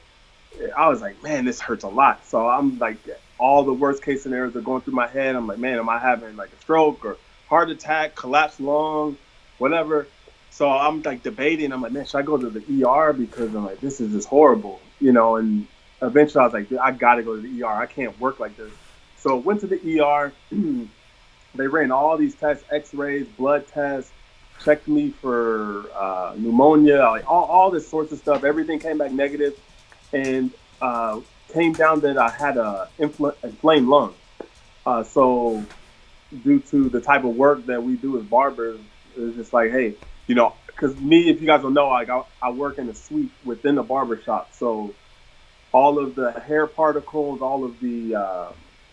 I was like, man, this hurts a lot. So I'm like, all the worst case scenarios are going through my head. I'm like, man, am I having like a stroke or heart attack, collapsed lung, whatever? So I'm like debating. I'm like, man, should I go to the ER? Because I'm like, this is just horrible, And eventually I was like, I got to go to the ER. I can't work like this. So went to the ER. They ran all these tests, x-rays, blood tests, checked me for pneumonia, like all this sorts of stuff. Everything came back negative, and came down that I had a inflamed lung. So due to the type of work that we do as barbers, it's just like, hey, because me, if you guys don't know, like I work in a suite within the barber shop. So all of the hair particles, all of the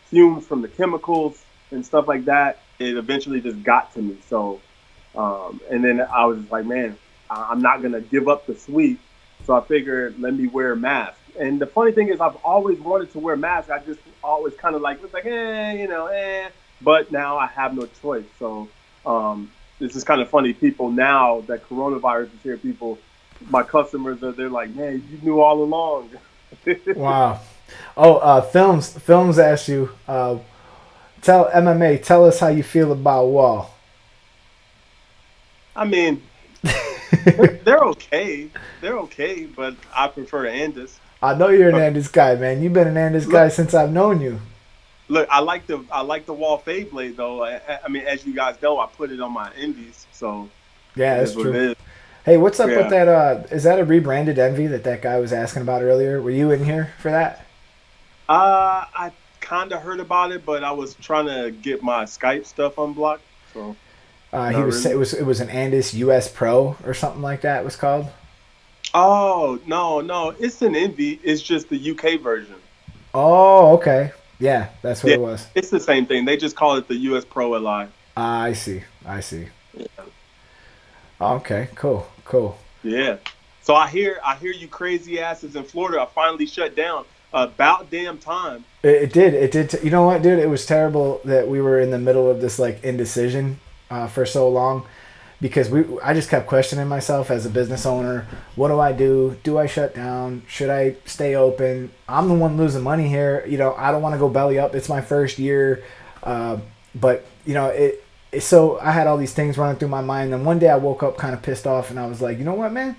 fumes from the chemicals and stuff like that, it eventually just got to me. So, and then I was just like, man, I'm not going to give up the suite. So I figured, let me wear a mask. And the funny thing is, I've always wanted to wear a mask. I just always kind of like, was like, but now I have no choice. So, this is kind of funny. People now that coronavirus is here, my customers, they're like, man, you knew all along. Wow. Oh, films asked you, tell MMA, tell us how you feel about Wall. I mean, they're okay. They're okay, but I prefer Andis. I know you're an Andis guy, man. You've been an Andis guy since I've known you. Look, I like the Wall fade blade though. I mean, as you guys know, I put it on my Indies, so Yeah, it that's is what it true. is. Hey, what's up with Yeah. that? Is that a rebranded Envy that guy was asking about earlier? Were you in here for that? I kind of heard about it, but I was trying to get my Skype stuff unblocked, so He not was really. it was an Andis US Pro or something like that. It was called. Oh no, no, it's an Envy. It's just the UK version. Oh, okay. Yeah, that's what Yeah, it was. it's the same thing. They just call it the US Pro Li. I see. I see. Yeah. Okay, cool, cool. Yeah. So I hear you crazy asses in Florida are finally shut down. About damn time. It did. It did. You know what, dude? It was terrible that we were in the middle of this like indecision for so long because I just kept questioning myself as a business owner. What do I do? Do I shut down? Should I stay open? I'm the one losing money here. I don't want to go belly up. It's my first year, but so I had all these things running through my mind. And one day I woke up kind of pissed off, and I was like, you know what, man?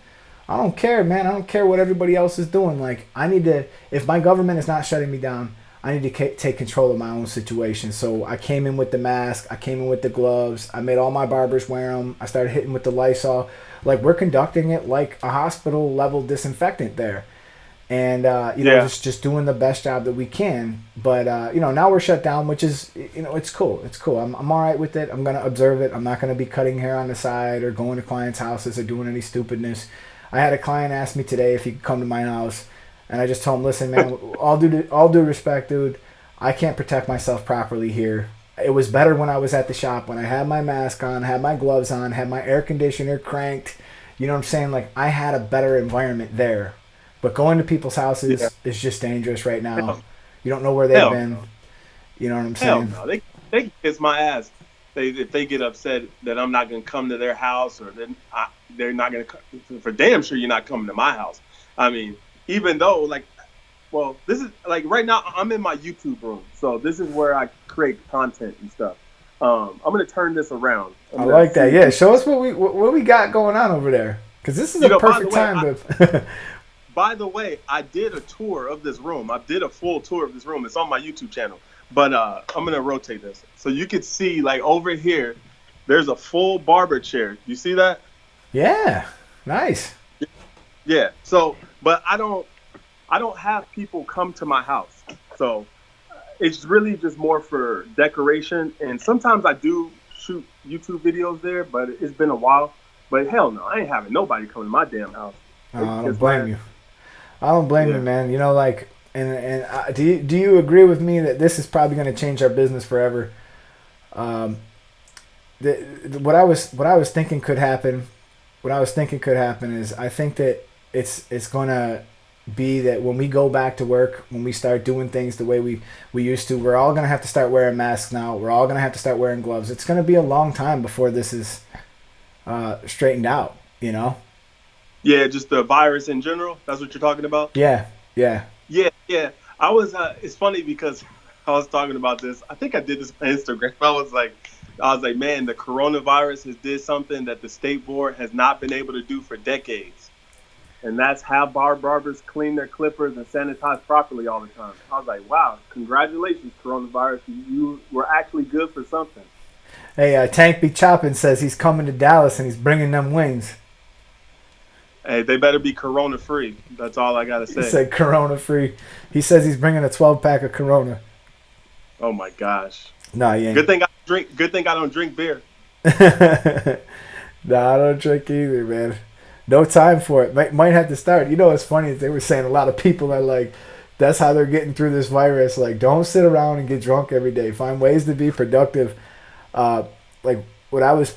I don't care, man. I don't care what everybody else is doing. Like, I need to, if my government is not shutting me down, I need to take control of my own situation. So I came in with the mask. I came in with the gloves. I made all my barbers wear them. I started hitting with the Lysol. Like, we're conducting it like a hospital level disinfectant there. And, Yeah. just doing the best job that we can. But, now we're shut down, which is, it's cool. It's cool. I'm all right with it. I'm going to observe it. I'm not going to be cutting hair on the side or going to clients' houses or doing any stupidness. I had a client ask me today if he could come to my house, and I just told him, "Listen, man, all due respect, dude, I can't protect myself properly here. It was better when I was at the shop when I had my mask on, had my gloves on, had my air conditioner cranked, You know what I'm saying? Like I had a better environment there, but going to people's Yeah. houses is just dangerous right now. Hell, You don't know where they've hell been. no. You know what I'm Hell saying? no. They can kiss my ass. If they get upset that I'm not gonna come to their house, or then they're not gonna for damn sure you're not coming to my house. I mean, even though like, well, this is like right now I'm in my YouTube room, so this is where I create content and stuff. I'm gonna turn this around. I'm I gonna like see that. if Yeah, you show us what we got going on over there, because this is you a know. perfect time to. By the way, I did a tour of this room. I did a full tour of this room. It's on my YouTube channel. But I'm gonna rotate this so you could see like over here. There's a full barber chair. You see that? Yeah, nice. Yeah. So, but I don't have people come to my house. So it's really just more for decoration. And sometimes I do shoot YouTube videos there, but it's been a while. But hell no, I ain't having nobody come to my damn house. They can I don't kiss my blame ass. you. I don't blame you, Yeah. man. You know, like, and do you agree with me that this is probably going to change our business forever? Um, the, what I was thinking could happen. What I was thinking could happen is I think that it's gonna be that when we go back to work, when we start doing things the way we used to, we're all gonna have to start wearing masks now. We're all gonna have to start wearing gloves. It's gonna be a long time before this is straightened out. You know? Yeah, just the virus in general. That's what you're talking about. Yeah, yeah. Yeah, yeah. I was. It's funny because I was talking about this. I think I did this on Instagram. I was like, man, the coronavirus has did something that the state board has not been able to do for decades, and that's have barbers clean their clippers and sanitize properly all the time. I was like, wow, congratulations, coronavirus. You were actually good for something. Hey, Tank B Choppin says he's coming to Dallas and he's bringing them wings. Hey, they better be corona free. That's all I gotta He say. said Corona free. He says he's bringing a 12 pack of Corona. Oh my gosh. No, he ain't. Good thing I drink. Good thing I don't drink beer. Nah, I don't drink either, man. No time for it. Might have to start. You know what's funny is they were saying a lot of people are like, that's how they're getting through this virus. Like, don't sit around and get drunk every day. Find ways to be productive. Uh, like what I was,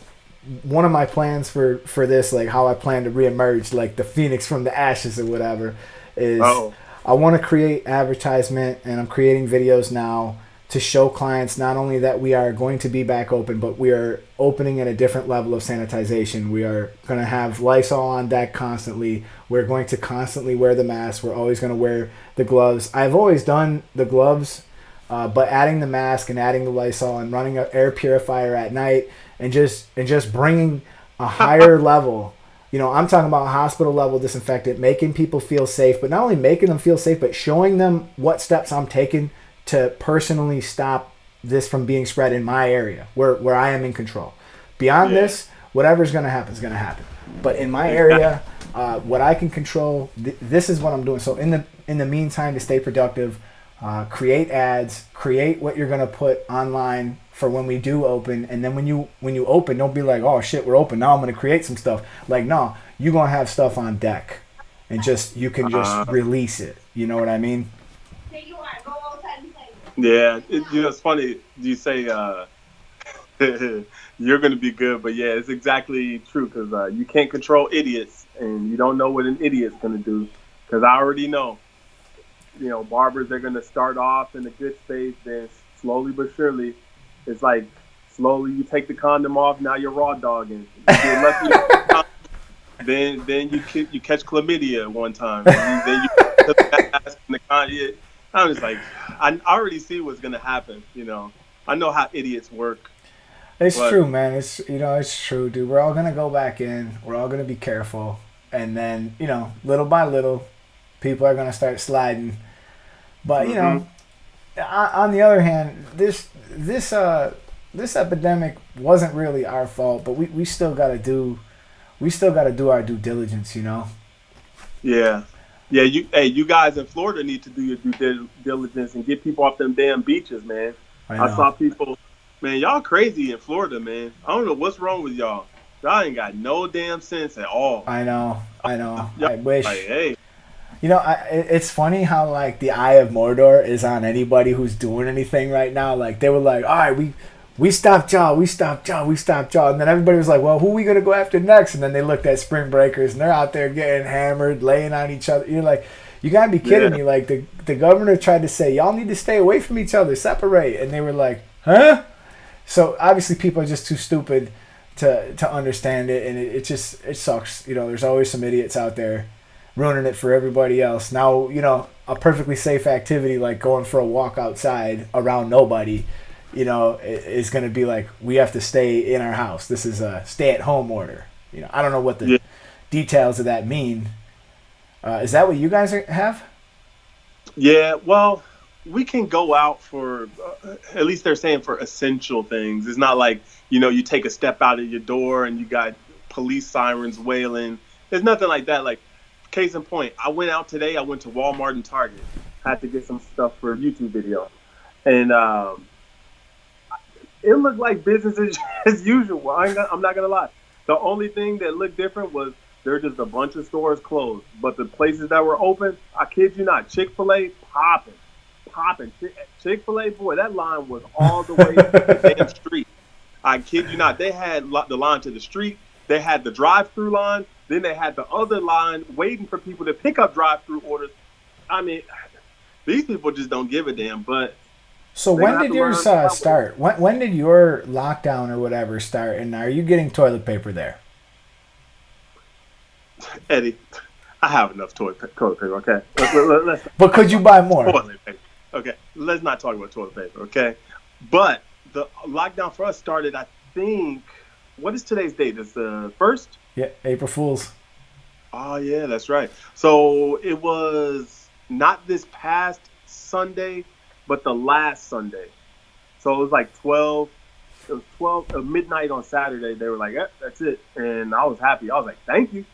one of my plans for this, like how I plan to reemerge, like the phoenix from the ashes or whatever, is Oh, I want to create advertisement, and I'm creating videos now to show clients not only that we are going to be back open, but we are opening at a different level of sanitization. We are going to have Lysol on deck constantly. We're going to constantly wear the mask. We're always going to wear the gloves. I've always done the gloves, but adding the mask and adding the Lysol and running an air purifier at night and just bringing a higher level. You know, I'm talking about hospital level disinfectant, making people feel safe, but not only making them feel safe, but showing them what steps I'm taking to personally stop this from being spread in my area where I am in control. Beyond yeah. this, whatever's going to happen is going to happen. But in my Exactly. area, what I can control, this is what I'm doing. So in the meantime, to stay productive, create ads, create what you're going to put online for when we do open, and then when you open, don't be like, oh shit, we're open now. I'm going to create some stuff. Like, no, you're going to have stuff on deck, and just you can just Uh, release it. You know what I mean? yeah. It's funny. You say you're going to be good, but yeah, it's exactly true because you can't control idiots, and you don't know what an idiot's going to do. Because I already know, barbers are going to start off in a good space, then slowly but surely, it's like slowly you take the condom off. Now you're raw dogging. You get lucky. Then you catch chlamydia one time. Then you put the mask in the yeah. I'm just like, I already see what's gonna happen. I know how idiots work, It's but true, man. It's true, dude. We're all gonna go back in. We're all gonna be careful, and then little by little, people are gonna start sliding. But hmm on the other hand, this epidemic wasn't really our fault, but we still gotta do our due diligence. yeah, yeah. You guys in Florida need to do your due diligence and get people off them damn beaches, man. I I know. saw people, man. Y'all crazy in Florida, man. I don't know what's wrong with y'all. Y'all ain't got no damn sense at all. I know. I know. Y'all I like, wish. hey, It's funny how like the eye of Mordor is on anybody who's doing anything right now. Like they were like, all right, we stopped y'all, we stopped y'all, we stopped y'all. And then everybody was like, well, who are we going to go after next? And then they looked at Spring Breakers and they're out there getting hammered, laying on each other. You're like, you got to be kidding Yeah. me. Like, the governor tried to say, y'all need to stay away from each other, separate. And they were like, huh? So obviously people are just too stupid to understand it. And it sucks. You know, there's always some idiots out there ruining it for everybody else. Now, you know, a perfectly safe activity like going for a walk outside around nobody, you know, is going to be like, we have to stay in our house. This is a stay-at-home order. You know, I don't know what the Yeah. details of that mean. Is that what you guys have? Yeah, well, we can go out for, at least they're saying for essential things. It's not like, you take a step out of your door and you got police sirens wailing. There's nothing like that. Like, case in point, I went out today. I went to Walmart and Target. Had to get some stuff for a YouTube video. And it looked like business as usual. I'm not going to lie. The only thing that looked different was there are just a bunch of stores closed. But the places that were open, I kid you not, Chick-fil-A popping. Popping. Chick-fil-A, boy, that line was all the way to the damn street. I kid you not. They had the line to the street. They had the drive-through line. Then they had the other line waiting for people to pick up drive-through orders. I mean, these people just don't give a damn. But So when did yours start? When did your lockdown or whatever start? And are you getting toilet paper there? Eddie, I have enough toilet paper, okay? Let's But could you buy more? toilet paper. Okay, let's not talk about toilet paper, okay? But the lockdown for us started, I think, what is today's date? It's the 1st? Yeah, April Fools. Oh, yeah, that's right. So it was not this past Sunday, but the last Sunday. So it was like 12. It was 12 midnight on Saturday. They were like, that's it. And I was happy. I was like, thank you.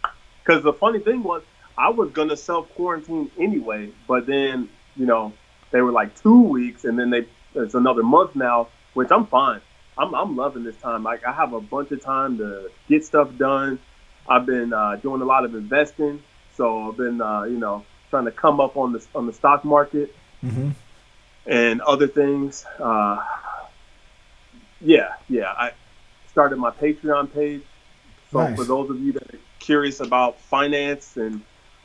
Because the funny thing was, I was going to self-quarantine anyway. But then, they were like 2 weeks. And then it's another month now, which I'm fine. I'm loving this time. Like, I have a bunch of time to get stuff done. I've been doing a lot of investing. So I've been, trying to come up on the stock market. Mm-hmm. And other things. I started my Patreon page. So Nice. For those of you that are curious about finance and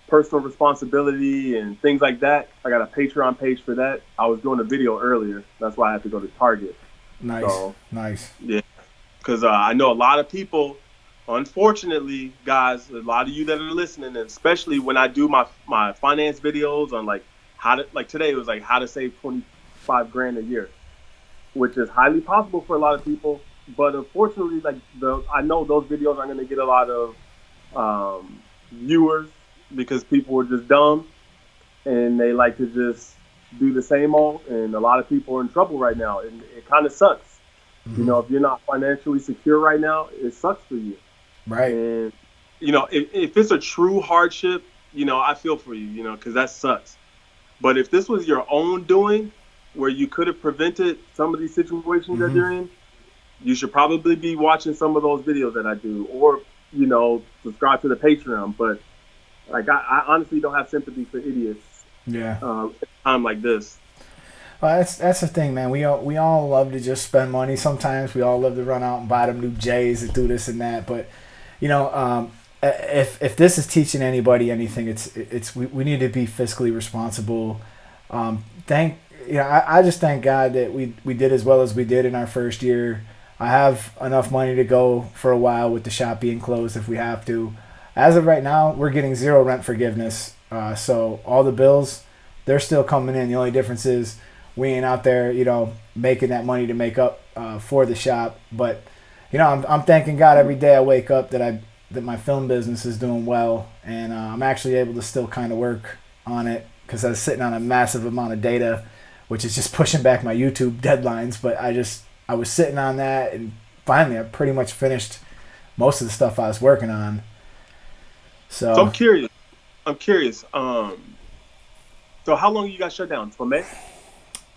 personal responsibility and things like that, I got a Patreon page for that. I was doing a video earlier. That's why I had to go to Target. Nice. So, Nice. yeah. Because I know a lot of people, unfortunately, guys, a lot of you that are listening, and especially when I do my finance videos on like today it was like how to save 25 grand a year, which is highly possible for a lot of people. But unfortunately, I know those videos aren't going to get a lot of viewers because people are just dumb and they like to just do the same old. And a lot of people are in trouble right now, and it kind of sucks. Mm-hmm. If you're not financially secure right now, it sucks for you. Right. And if it's a true hardship, I feel for you, because that sucks. But if this was your own doing, where you could have prevented some of these situations that you're in, you should probably be watching some of those videos that I do, or subscribe to the Patreon. But like, I honestly don't have sympathy for idiots. Yeah. At a time like this. Well, that's the thing, man. We all love to just spend money. Sometimes we all love to run out and buy them new J's and do this and that. But if this is teaching anybody anything, it's we need to be fiscally responsible. I just thank God that we did as well as we did in our first year. I have enough money to go for a while with the shop being closed if we have to. As of right now, we're getting 0 rent forgiveness. So all the bills, they're still coming in. The only difference is we ain't out there, making that money to make up for the shop. But I'm thanking God every day I wake up that my film business is doing well, and I'm actually able to still kind of work on it because I was sitting on a massive amount of data, which is just pushing back my YouTube deadlines. But I was sitting on that, and finally I pretty much finished most of the stuff I was working on. So I'm curious. So how long you guys shut down? Till May?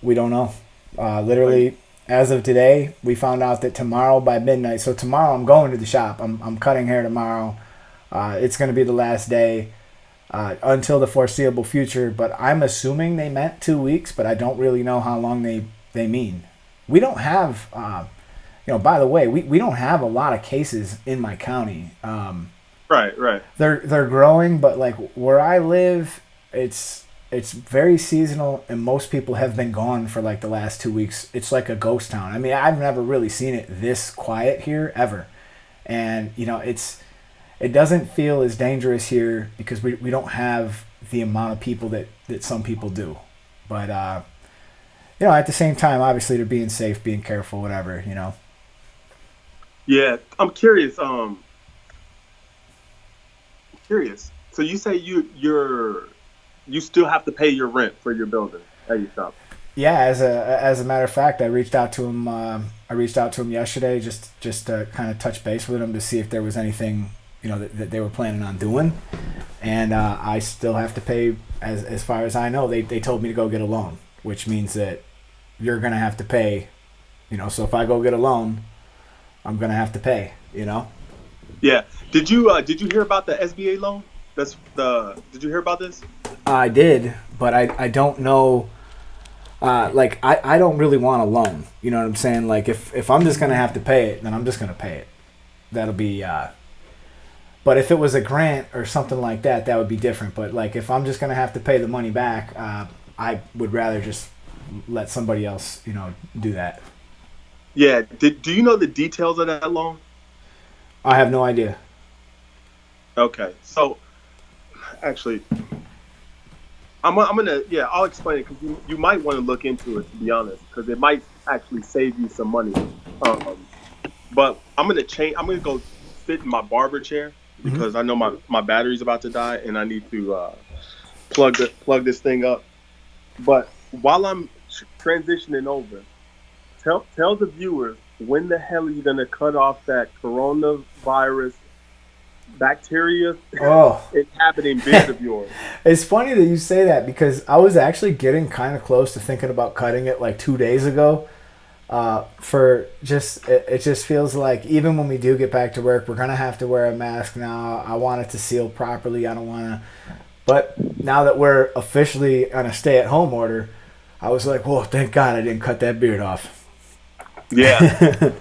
We don't know. Literally, as of today, we found out that tomorrow by midnight. So tomorrow I'm going to the shop. I'm cutting hair tomorrow. It's going to be the last day until the foreseeable future. But I'm assuming they meant 2 weeks, but I don't really know how long they mean. We don't have By the way, we don't have a lot of cases in my county. Right, right. They're growing, but like where I live, it's very seasonal, and most people have been gone for like the last 2 weeks. It's like a ghost town. I mean, I've never really seen it this quiet here ever, and it doesn't feel as dangerous here because we don't have the amount of people that some people do. But at the same time, obviously they're being safe, being careful, whatever. Yeah, I'm curious. Curious. So you say you still have to pay your rent for your building at your shop? Yeah, as a matter of fact, I reached out to him. I reached out to him yesterday just to kind of touch base with him to see if there was anything that they were planning on doing, and I still have to pay. As far as I know, they told me to go get a loan, which means that you're gonna have to pay. So if I go get a loan, I'm gonna have to pay. Yeah. Did you hear about the SBA loan? Did you hear about this? I did, but I don't know. Like I don't really want a loan. You know what I'm saying? Like if I'm just gonna have to pay it, then I'm just gonna pay it. That'll be. But if it was a grant or something like that, that would be different. But like if I'm just gonna have to pay the money back, I would rather just let somebody else, do that. Yeah. Do you know the details of that loan? I have no idea. Okay. So actually, I'll explain it because you might want to look into it, to be honest, because it might actually save you some money. But I'm gonna change. I'm gonna go sit in my barber chair because I know my battery's about to die and I need to plug this thing up. But while I'm transitioning over, tell the viewers when the hell are you gonna cut off that coronavirus bacteria inhabiting beard of yours? It's funny that you say that because I was actually getting kind of close to thinking about cutting it like 2 days ago. It just feels like even when we do get back to work, we're gonna have to wear a mask now. I want it to seal properly. I don't want to. But now that we're officially on a stay-at-home order, I was like, whoa, thank God I didn't cut that beard off. Yeah.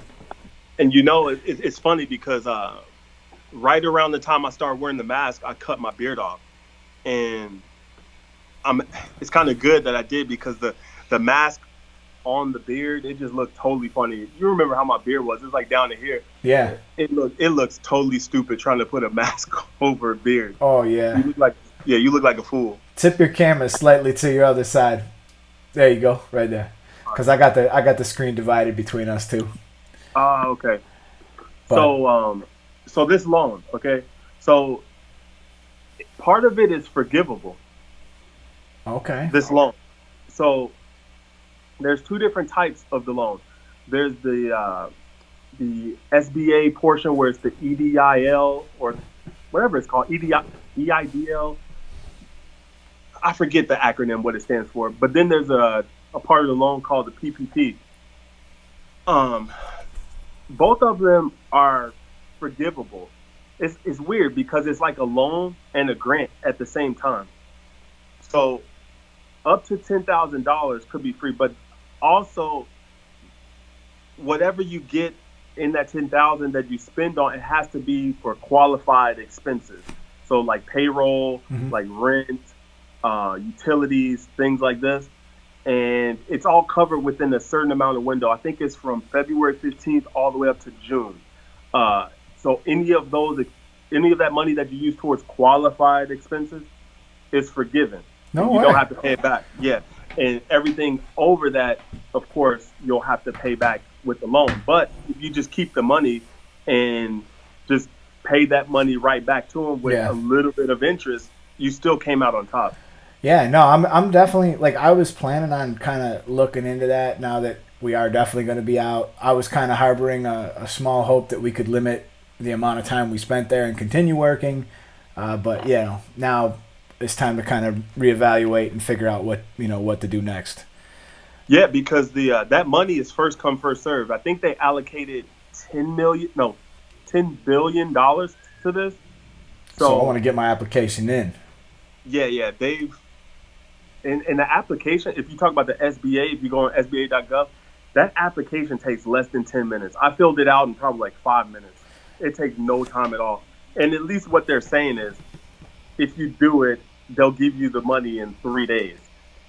And it's funny because right around the time I started wearing the mask, I cut my beard off, and it's kind of good that I did because the mask on the beard, it just looked totally funny. You remember how my beard was? It was like down to here. Yeah. It looks totally stupid trying to put a mask over a beard. Oh yeah. You look like a fool. Tip your camera slightly to your other side. There you go, right there. Because I got the screen divided between us two. Okay. But, so this loan, okay? So part of it is forgivable. Okay. This loan. So there's two different types of the loan. There's the SBA portion where it's the EDIL or whatever it's called, EIDL. I forget the acronym, what it stands for. But then there's a part of the loan called the PPP. Both of them are forgivable. It's weird because it's like a loan and a grant at the same time. So up to $10,000 could be free, but also whatever you get in that $10,000 that you spend on, it has to be for qualified expenses. So like payroll, like rent, utilities, things like this. And it's all covered within a certain amount of window. I think it's from February 15th all the way up to June. So any of that money that you use towards qualified expenses is forgiven. No You way. don't have to pay it back. Yeah. And everything over that, of course, you'll have to pay back with the loan. But if you just keep the money and just pay that money right back to them with a little bit of interest, you still came out on top. Yeah, no, I'm definitely, like, I was planning on kind of looking into that now that we are definitely going to be out. I was kind of harboring a small hope that we could limit the amount of time we spent there and continue working. But, now it's time to kind of reevaluate and figure out what to do next. Yeah, because that money is first come, first serve. I think they allocated $10 billion to this. So I want to get my application in. Yeah, they've in the application. If you talk about the SBA, if you go on SBA.gov, That application takes less than 10 minutes. I filled it out in probably like 5 minutes. It takes no time at all. And at least what they're saying is, if you do it, they'll give you the money in 3 days.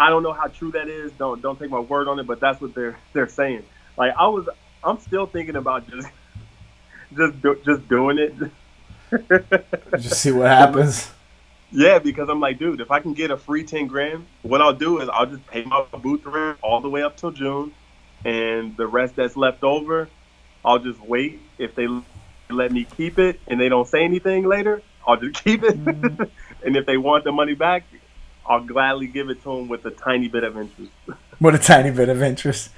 I don't know how true that is. Don't take my word on it, but that's what they're saying. Like I'm still thinking about just doing it. Just see what happens. Yeah, because I'm like, dude, if I can get a free 10 grand, what I'll do is I'll just pay my booth rent all the way up till June, and the rest that's left over, I'll just wait. If they let me keep it and they don't say anything later, I'll just keep it. And if they want the money back, I'll gladly give it to them with a tiny bit of interest. With a tiny bit of interest.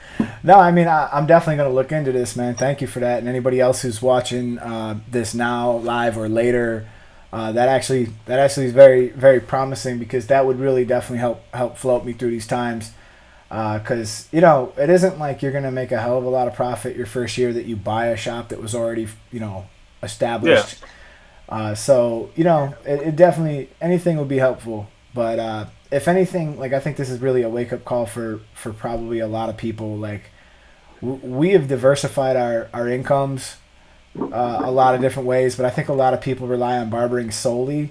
No, I mean, I'm definitely going to look into this, man. Thank you for that. And anybody else who's watching this now, live or later, that actually is very, very promising, because that would really definitely help float me through these times. Because, it isn't like you're going to make a hell of a lot of profit your first year that you buy a shop that was already, established. Yeah. So, it definitely, anything would be helpful. But if anything, like, I think this is really a wake-up call for probably a lot of people. Like, we have diversified our incomes a lot of different ways, but I think a lot of people rely on barbering solely.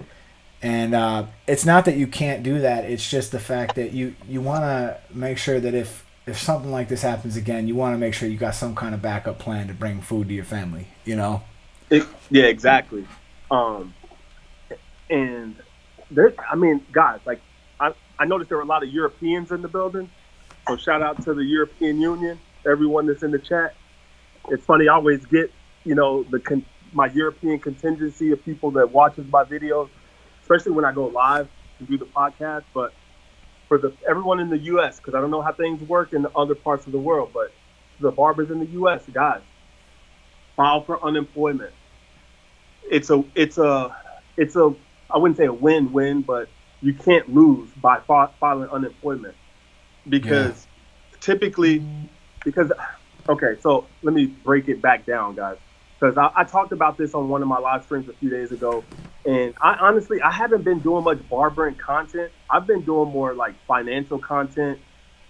And it's not that you can't do that. It's just the fact that you want to make sure that if something like this happens again, you want to make sure you got some kind of backup plan to bring food to your family, Yeah, exactly. And there, I mean, guys, like, I noticed there were a lot of Europeans in the building. So shout out to the European Union, everyone that's in the chat. It's funny, I always get, my European contingency of people that watches my videos, especially when I go live and do the podcast. But for everyone in the U.S., because I don't know how things work in the other parts of the world, but the barbers in the U.S., guys, file for unemployment. It's a I wouldn't say a win-win, but you can't lose by filing unemployment, because typically, okay, so let me break it back down, guys, because I talked about this on one of my live streams a few days ago, and I haven't been doing much barbering content. I've been doing more like financial content,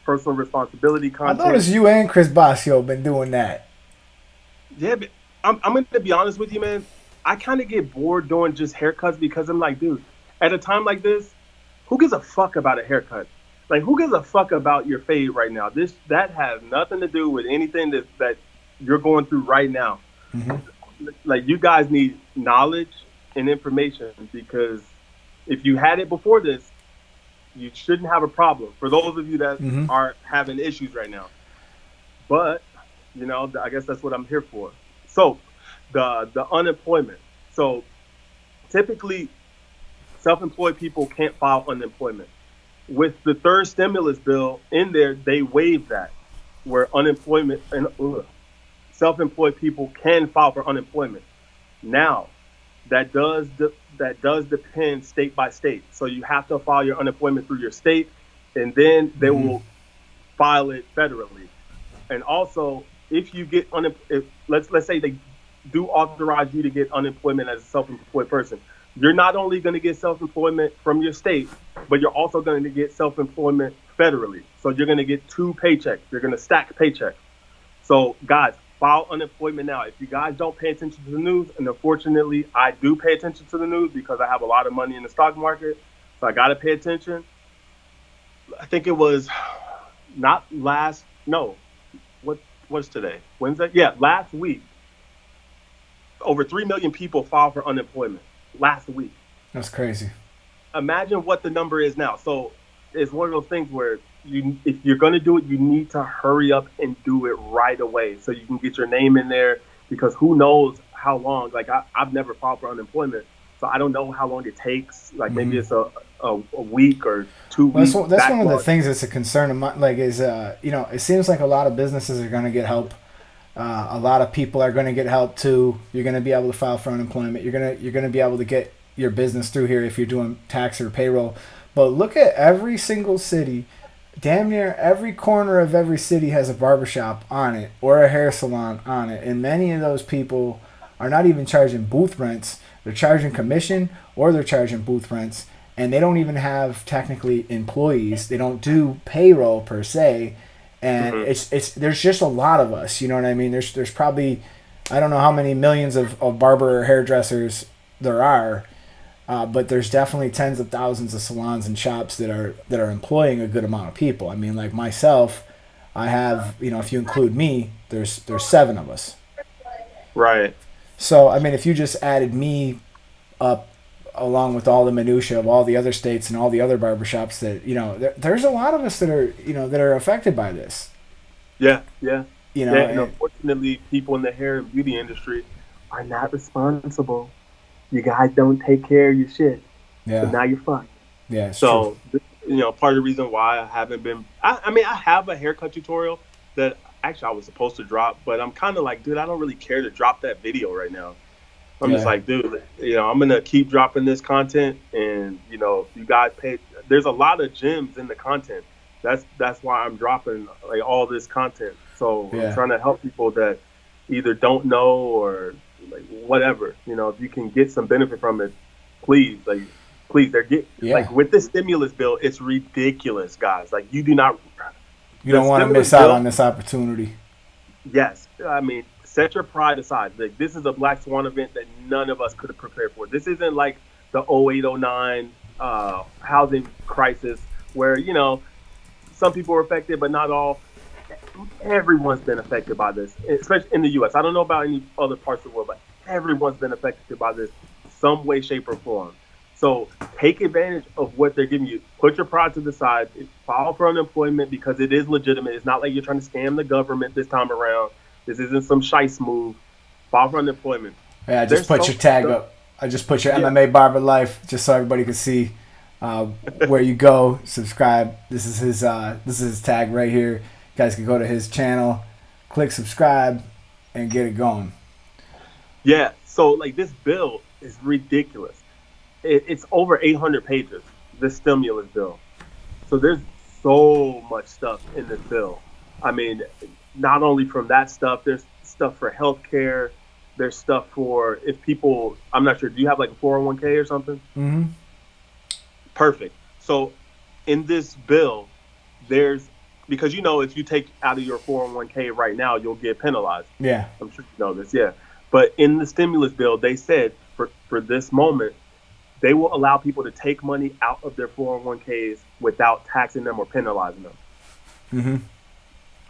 personal responsibility content. I noticed you and Chris Basio been doing that. Yeah, but I'm going to be honest with you, man. I kind of get bored doing just haircuts, because I'm like, dude, at a time like this, who gives a fuck about a haircut? Like, who gives a fuck about your fade right now? That has nothing to do with anything that you're going through right now. Mm-hmm. Like, you guys need knowledge and information, because if you had it before this, you shouldn't have a problem. For those of you that are having issues right now. But, I guess that's what I'm here for. So, the unemployment. So, typically, self-employed people can't file unemployment. With the third stimulus bill in there, they waived that, where unemployment and self-employed people can file for unemployment. Now, that does depend state by state. So you have to file your unemployment through your state, and then they will file it federally. And also, if you get let's say they do authorize you to get unemployment as a self-employed person, you're not only going to get self-employment from your state, but you're also going to get self-employment federally. So you're going to get 2 paychecks. You're going to stack paychecks. So, guys, file unemployment now. If you guys don't pay attention to the news, and unfortunately, I do pay attention to the news because I have a lot of money in the stock market, so I got to pay attention. I think it was what's today? Wednesday? Yeah, last week, over 3 million people filed for unemployment. Last week. That's crazy. Imagine what the number is now. So it's one of those things where if you're going to do it, you need to hurry up and do it right away so you can get your name in there, because who knows how long. Like, I've never filed for unemployment, so I don't know how long it takes. Like, maybe it's a week or 2 weeks. That's one of the things that's a concern of mine. Like, is it seems like a lot of businesses are going to get help. A lot of people are going to get help too. You're going to be able to file for unemployment. You're going to be able to get your business through here if you're doing tax or payroll. But look at every single city. Damn near every corner of every city has a barbershop on it or a hair salon on it. And many of those people are not even charging booth rents. They're charging commission or they're charging booth rents. And they don't even have technically employees. They don't do payroll per se. and Hmm. it's there's just a lot of us. You know what I mean? There's probably, I don't know how many millions of barber or hairdressers there are, but there's definitely tens of thousands of salons and shops that are employing a good amount of people. I mean, like myself, I have, if you include me, there's seven of us. Right. So I mean, if you just added me up along with all the minutia of all the other states and all the other barbershops, that there's a lot of us that are that are affected by this. Yeah. Yeah. You Yeah. know, And and unfortunately, people in the hair and beauty industry are not responsible. You guys don't take care of your shit, so yeah, now you're fucked. yeah, it's true. So, part of the reason why I haven't been, I mean, I have a haircut tutorial that actually I was supposed to drop, but I'm kind of like, dude, I don't really care to drop that video right now. I'm just Yeah, like, dude, I'm gonna keep dropping this content, and if you guys pay, there's a lot of gems in the content. That's why I'm dropping like all this content. So I'm yeah, trying to help people that either don't know or like whatever. If you can get some benefit from it, please, please, they're get yeah. like with this stimulus bill, it's ridiculous, guys. Like you do not You the don't want to stimulus miss out bill. on this opportunity. Yes, I mean, set your pride aside. Like, this is a Black Swan event that none of us could have prepared for. This isn't like the 0809 housing crisis where, some people were affected, but not all. Everyone's been affected by this, especially in the U.S. I don't know about any other parts of the world, but everyone's been affected by this some way, shape, or form. So take advantage of what they're giving you. Put your pride to the side. File for unemployment because it is legitimate. It's not like you're trying to scam the government this time around. This isn't some shice move. File for unemployment. Yeah, just There's put so your much tag stuff. up. I just put your Yeah. MMA Barber Life just so everybody can see uh, where you go. Subscribe. This is his tag right here. You guys can go to his channel, click subscribe, and get it going. Yeah. So like this bill is ridiculous. It's over 800 pages. The stimulus bill. So there's so much stuff in this bill. I mean, not only from that stuff, there's stuff for healthcare. There's stuff for if people. I'm not sure. Do you have like a 401k or something? Mm-hmm. Perfect. So in this bill, there's because if you take out of your 401k right now, you'll get penalized. Yeah. I'm sure you know this, yeah. But in the stimulus bill, they said for this moment, they will allow people to take money out of their 401ks without taxing them or penalizing them. Mm-hmm.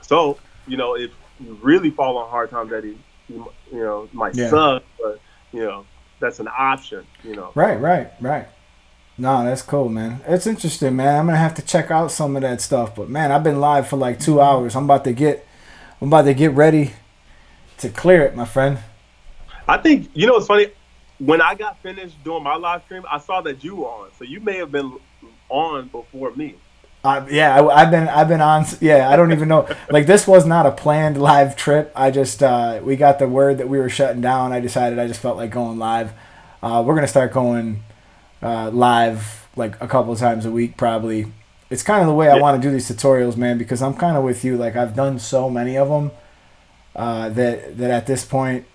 So, if you really fall on hard times, that might Yeah. suck, but that's an option. Right. Right. Right. No, that's cool, man. It's interesting, man. I'm gonna have to check out some of that stuff. But man, I've been live for like 2 hours. I'm about to get ready to clear it, my friend. I think it's funny. When I got finished doing my live stream, I saw that you were on, so you may have been on before me. Yeah, I've been on. Yeah, I don't even know. Like this was not a planned live trip. I just we got the word that we were shutting down. I just felt like going live. We're gonna start going live like a couple of times a week probably. It's kind of the way I Yeah, want to do these tutorials, man. Because I'm kind of with you. Like I've done so many of them that at this point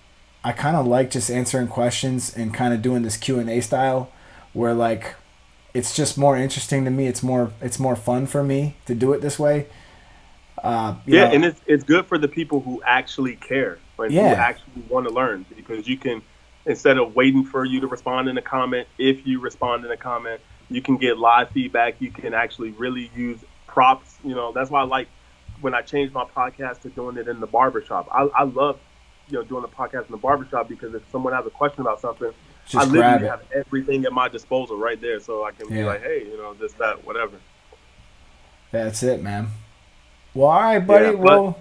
I kind of like just answering questions and kind of doing this Q&A style, where like it's just more interesting to me. It's more fun for me to do it this way. You yeah, know, and it's good for the people who actually care and who yeah, actually want to learn because you can instead of waiting for you to respond in a comment, if you respond in a comment, you can get live feedback. You can actually really use props. That's why I like when I changed my podcast to doing it in the barbershop. I love doing a podcast in the barbershop because if someone has a question about something, I just grab literally it. have everything at my disposal right there, so I can be Yeah, like, hey, this, that, whatever. that's it, man. Well, all right, Yeah, buddy. but Well,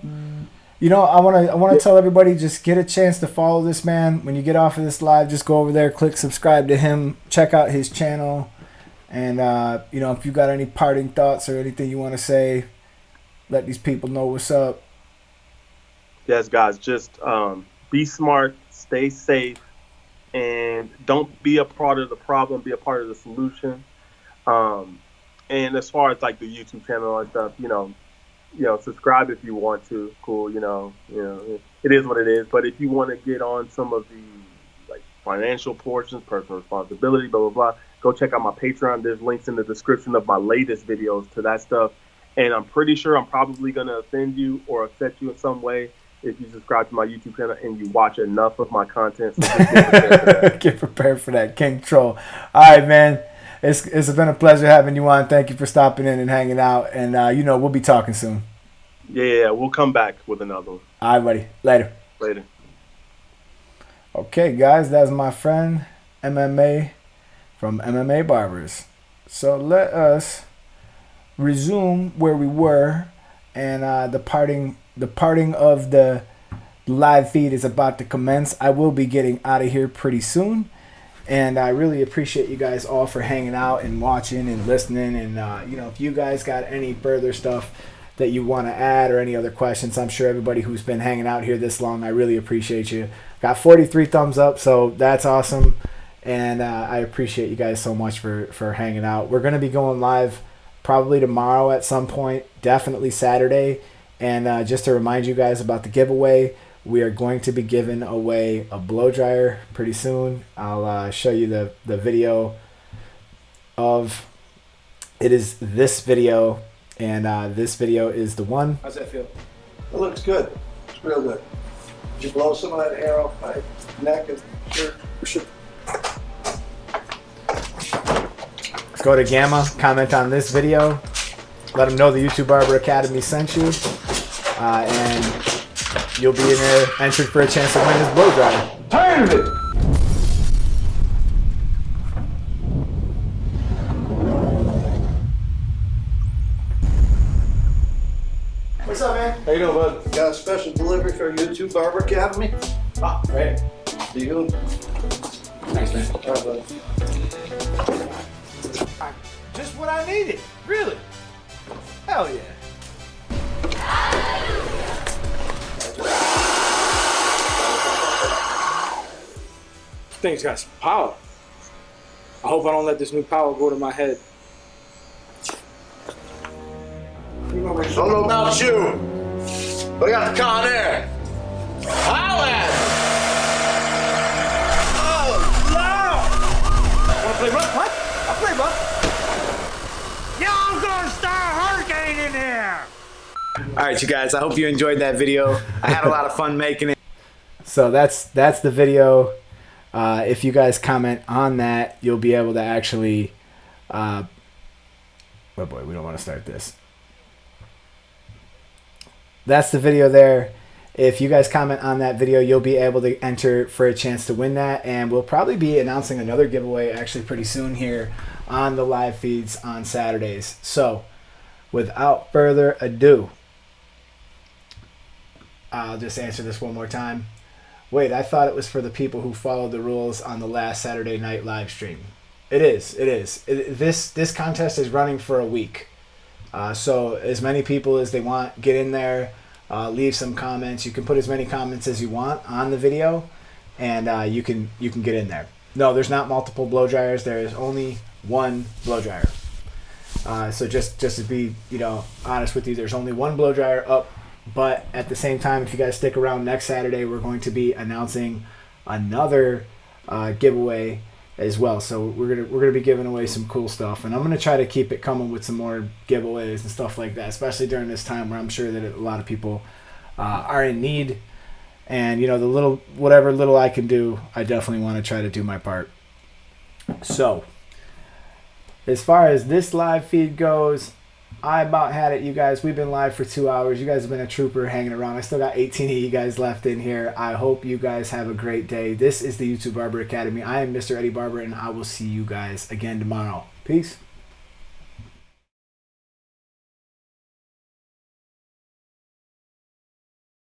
I wanna tell everybody, just get a chance to follow this man. When you get off of this live, just go over there, click subscribe to him, check out his channel, and if you got any parting thoughts or anything you want to say, let these people know what's up. yes, guys, just be smart, stay safe, and don't be a part of the problem. Be a part of the solution. Um, and as far as like the YouTube channel and stuff, subscribe if you want to. Cool, it is what it is. But if you want to get on some of the like financial portions, personal responsibility, blah blah blah, go check out my Patreon. There's links in the description of my latest videos to that stuff. And I'm pretty sure I'm probably going to offend you or upset you in some way if you subscribe to my YouTube channel and you watch enough of my content. So just get prepared for that. Get prepared for that, King Troll. All right, man. It's been a pleasure having you on. Thank you for stopping in and hanging out. And, we'll be talking soon. Yeah, we'll come back with another one. All right, buddy. Later. Later. Okay, guys. That's my friend, MMA, from MMA Barbers. So let us resume where we were. And the parting of the live feed is about to commence. I will be getting out of here pretty soon. And I really appreciate you guys all for hanging out and watching and listening. And, if you guys got any further stuff that you want to add or any other questions, I'm sure everybody who's been hanging out here this long, I really appreciate you. Got 43 thumbs up, so that's awesome. And I appreciate you guys so much for hanging out. We're going to be going live probably tomorrow at some point, definitely Saturday. And just to remind you guys about the giveaway, we are going to be giving away a blow dryer pretty soon. I'll show you the video of it. Is this video, and this video is the one. How's that feel? It looks good. It's real good. Did you blow some of that hair off my neck? And sure. Let's go to Gamma, comment on this video, let them know the YouTube Barber Academy sent you, and you'll be in there entered for a chance to win this blow dryer. Tired of it! What's up, man? How you doing, bud? Got a special delivery for YouTube Barber Academy? Oh, great. Do you? Thanks, man. All right, bud. Just what I needed. Really? Hell yeah. Thing's got some power. I hope I don't let this new power go to my head. I don't know about you, but I got the Con Air. Highland! Oh, no! Wanna play rough? What? I'll play rough. Yeah, I'm gonna start a hurricane in here! All right, you guys, I hope you enjoyed that video. I had a lot of fun making it. So that's the video. If you guys comment on that, you'll be able to actually... oh boy, we don't want to start this. That's the video there. If you guys comment on that video, you'll be able to enter for a chance to win that. And we'll probably be announcing another giveaway actually pretty soon here on the live feeds on Saturdays. So without further ado, I'll just answer this one more time. Wait, I thought it was for the people who followed the rules on the last Saturday night live stream. It is. This contest is running for a week. So as many people as they want, get in there, leave some comments. You can put as many comments as you want on the video, and you can get in there. No, there's not multiple blow dryers. There is only one blow dryer. So just to be honest with you, there's only one blow dryer up. But at the same time, if you guys stick around next Saturday, we're going to be announcing another giveaway as well. So we're gonna be giving away some cool stuff, and I'm gonna try to keep it coming with some more giveaways and stuff like that, especially during this time where I'm sure that a lot of people are in need. And the whatever little I can do, I definitely want to try to do my part. So as far as this live feed goes, I about had it, you guys. We've been live for 2 hours. You guys have been a trooper hanging around. I still got 18 of you guys left in here. I hope you guys have a great day. This is the YouTube Barber Academy. I am Mr. Eddie Barber, and I will see you guys again tomorrow. Peace.